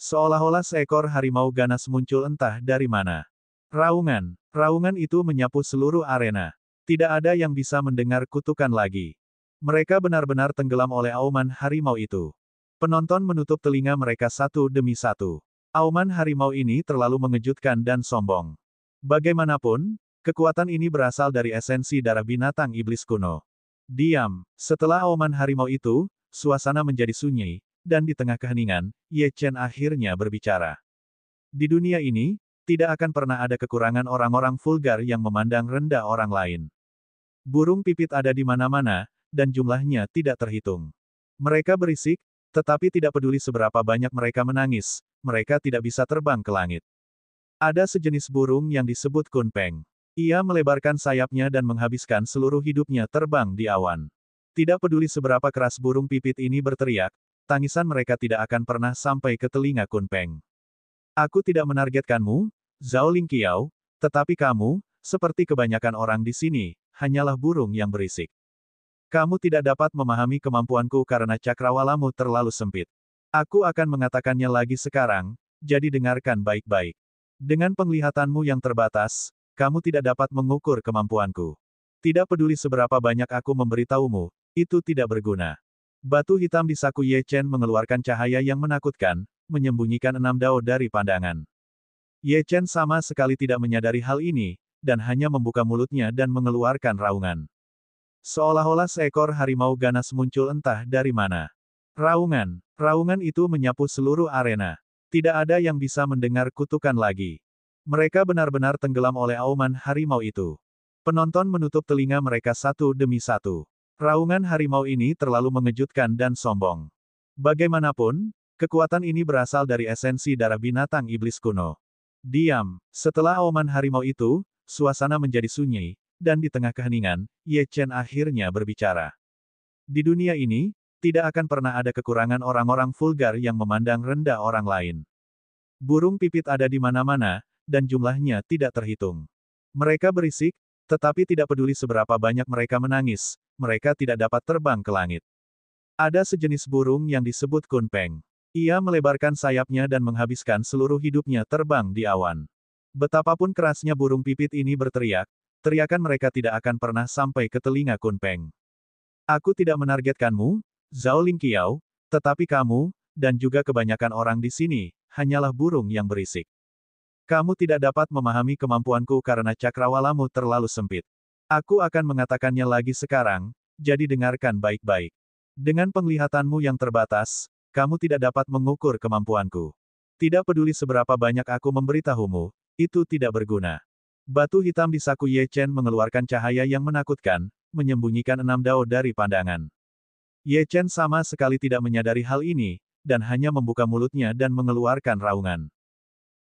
Seolah-olah seekor harimau ganas muncul entah dari mana. Raungan. Raungan itu menyapu seluruh arena. Tidak ada yang bisa mendengar kutukan lagi. Mereka benar-benar tenggelam oleh auman harimau itu. Penonton menutup telinga mereka satu demi satu. Auman harimau ini terlalu mengejutkan dan sombong. Bagaimanapun, kekuatan ini berasal dari esensi darah binatang iblis kuno. Diam. Setelah auman harimau itu, suasana menjadi sunyi, dan di tengah keheningan, Ye Chen akhirnya berbicara. Di dunia ini, tidak akan pernah ada kekurangan orang-orang vulgar yang memandang rendah orang lain. Burung pipit ada di mana-mana, dan jumlahnya tidak terhitung. Mereka berisik, tetapi tidak peduli seberapa banyak mereka menangis, mereka tidak bisa terbang ke langit. Ada sejenis burung yang disebut kunpeng. Ia melebarkan sayapnya dan menghabiskan seluruh hidupnya terbang di awan. Tidak peduli seberapa keras burung pipit ini berteriak, tangisan mereka tidak akan pernah sampai ke telinga kunpeng. Aku tidak menargetkanmu, Zhao Lingqiao, tetapi kamu, seperti kebanyakan orang di sini, hanyalah burung yang berisik. Kamu tidak dapat memahami kemampuanku karena cakrawalamu terlalu sempit. Aku akan mengatakannya lagi sekarang, jadi dengarkan baik-baik. Dengan penglihatanmu yang terbatas, kamu tidak dapat mengukur kemampuanku. Tidak peduli seberapa banyak aku memberitahumu, itu tidak berguna. Batu hitam di saku Ye Chen mengeluarkan cahaya yang menakutkan, menyembunyikan 6 dao dari pandangan. Ye Chen sama sekali tidak menyadari hal ini, dan hanya membuka mulutnya dan mengeluarkan raungan. Seolah-olah seekor harimau ganas muncul entah dari mana. Raungan. Raungan itu menyapu seluruh arena. Tidak ada yang bisa mendengar kutukan lagi. Mereka benar-benar tenggelam oleh auman harimau itu. Penonton menutup telinga mereka satu demi satu. Raungan harimau ini terlalu mengejutkan dan sombong. Bagaimanapun, kekuatan ini berasal dari esensi darah binatang iblis kuno. Diam. Setelah auman harimau itu, suasana menjadi sunyi, dan di tengah keheningan, Ye Chen akhirnya berbicara. Di dunia ini, tidak akan pernah ada kekurangan orang-orang vulgar yang memandang rendah orang lain. Burung pipit ada di mana-mana, dan jumlahnya tidak terhitung. Mereka berisik, tetapi tidak peduli seberapa banyak mereka menangis, mereka tidak dapat terbang ke langit. Ada sejenis burung yang disebut kunpeng. Ia melebarkan sayapnya dan menghabiskan seluruh hidupnya terbang di awan. Betapapun kerasnya burung pipit ini berteriak, teriakan mereka tidak akan pernah sampai ke telinga kunpeng. Aku tidak menargetkanmu, Zhao Lingqiao, tetapi kamu, dan juga kebanyakan orang di sini, hanyalah burung yang berisik. Kamu tidak dapat memahami kemampuanku karena cakrawalamu terlalu sempit. Aku akan mengatakannya lagi sekarang, jadi dengarkan baik-baik. Dengan penglihatanmu yang terbatas, kamu tidak dapat mengukur kemampuanku. Tidak peduli seberapa banyak aku memberitahumu, itu tidak berguna. Batu hitam di saku Ye Chen mengeluarkan cahaya yang menakutkan, menyembunyikan 6 dao dari pandangan. Ye Chen sama sekali tidak menyadari hal ini, dan hanya membuka mulutnya dan mengeluarkan raungan.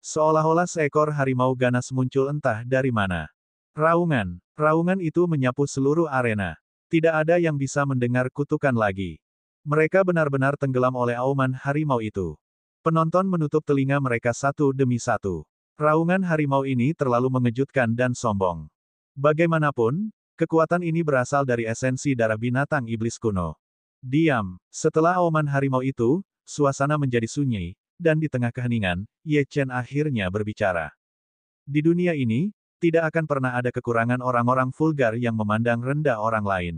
Seolah-olah seekor harimau ganas muncul entah dari mana. Raungan. Raungan itu menyapu seluruh arena. Tidak ada yang bisa mendengar kutukan lagi. Mereka benar-benar tenggelam oleh auman harimau itu. Penonton menutup telinga mereka satu demi satu. Raungan harimau ini terlalu mengejutkan dan sombong. Bagaimanapun, kekuatan ini berasal dari esensi darah binatang iblis kuno. Diam. Setelah auman harimau itu, suasana menjadi sunyi, dan di tengah keheningan, Ye Chen akhirnya berbicara. Di dunia ini, tidak akan pernah ada kekurangan orang-orang vulgar yang memandang rendah orang lain.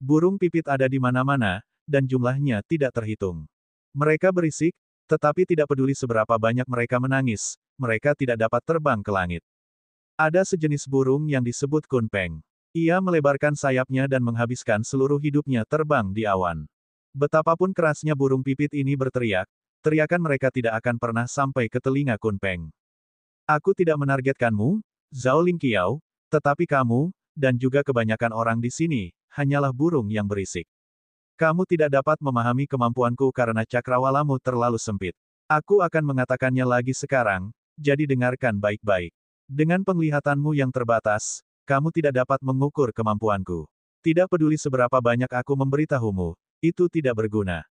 Burung pipit ada di mana-mana, dan jumlahnya tidak terhitung. Mereka berisik, tetapi tidak peduli seberapa banyak mereka menangis, mereka tidak dapat terbang ke langit. Ada sejenis burung yang disebut kunpeng. Ia melebarkan sayapnya dan menghabiskan seluruh hidupnya terbang di awan. Betapapun kerasnya burung pipit ini berteriak, teriakan mereka tidak akan pernah sampai ke telinga kunpeng. Aku tidak menargetkanmu, Zhao Lingqiao, tetapi kamu, dan juga kebanyakan orang di sini, hanyalah burung yang berisik. Kamu tidak dapat memahami kemampuanku karena cakrawalamu terlalu sempit. Aku akan mengatakannya lagi sekarang, jadi dengarkan baik-baik. Dengan penglihatanmu yang terbatas, kamu tidak dapat mengukur kemampuanku. Tidak peduli seberapa banyak aku memberitahumu, itu tidak berguna.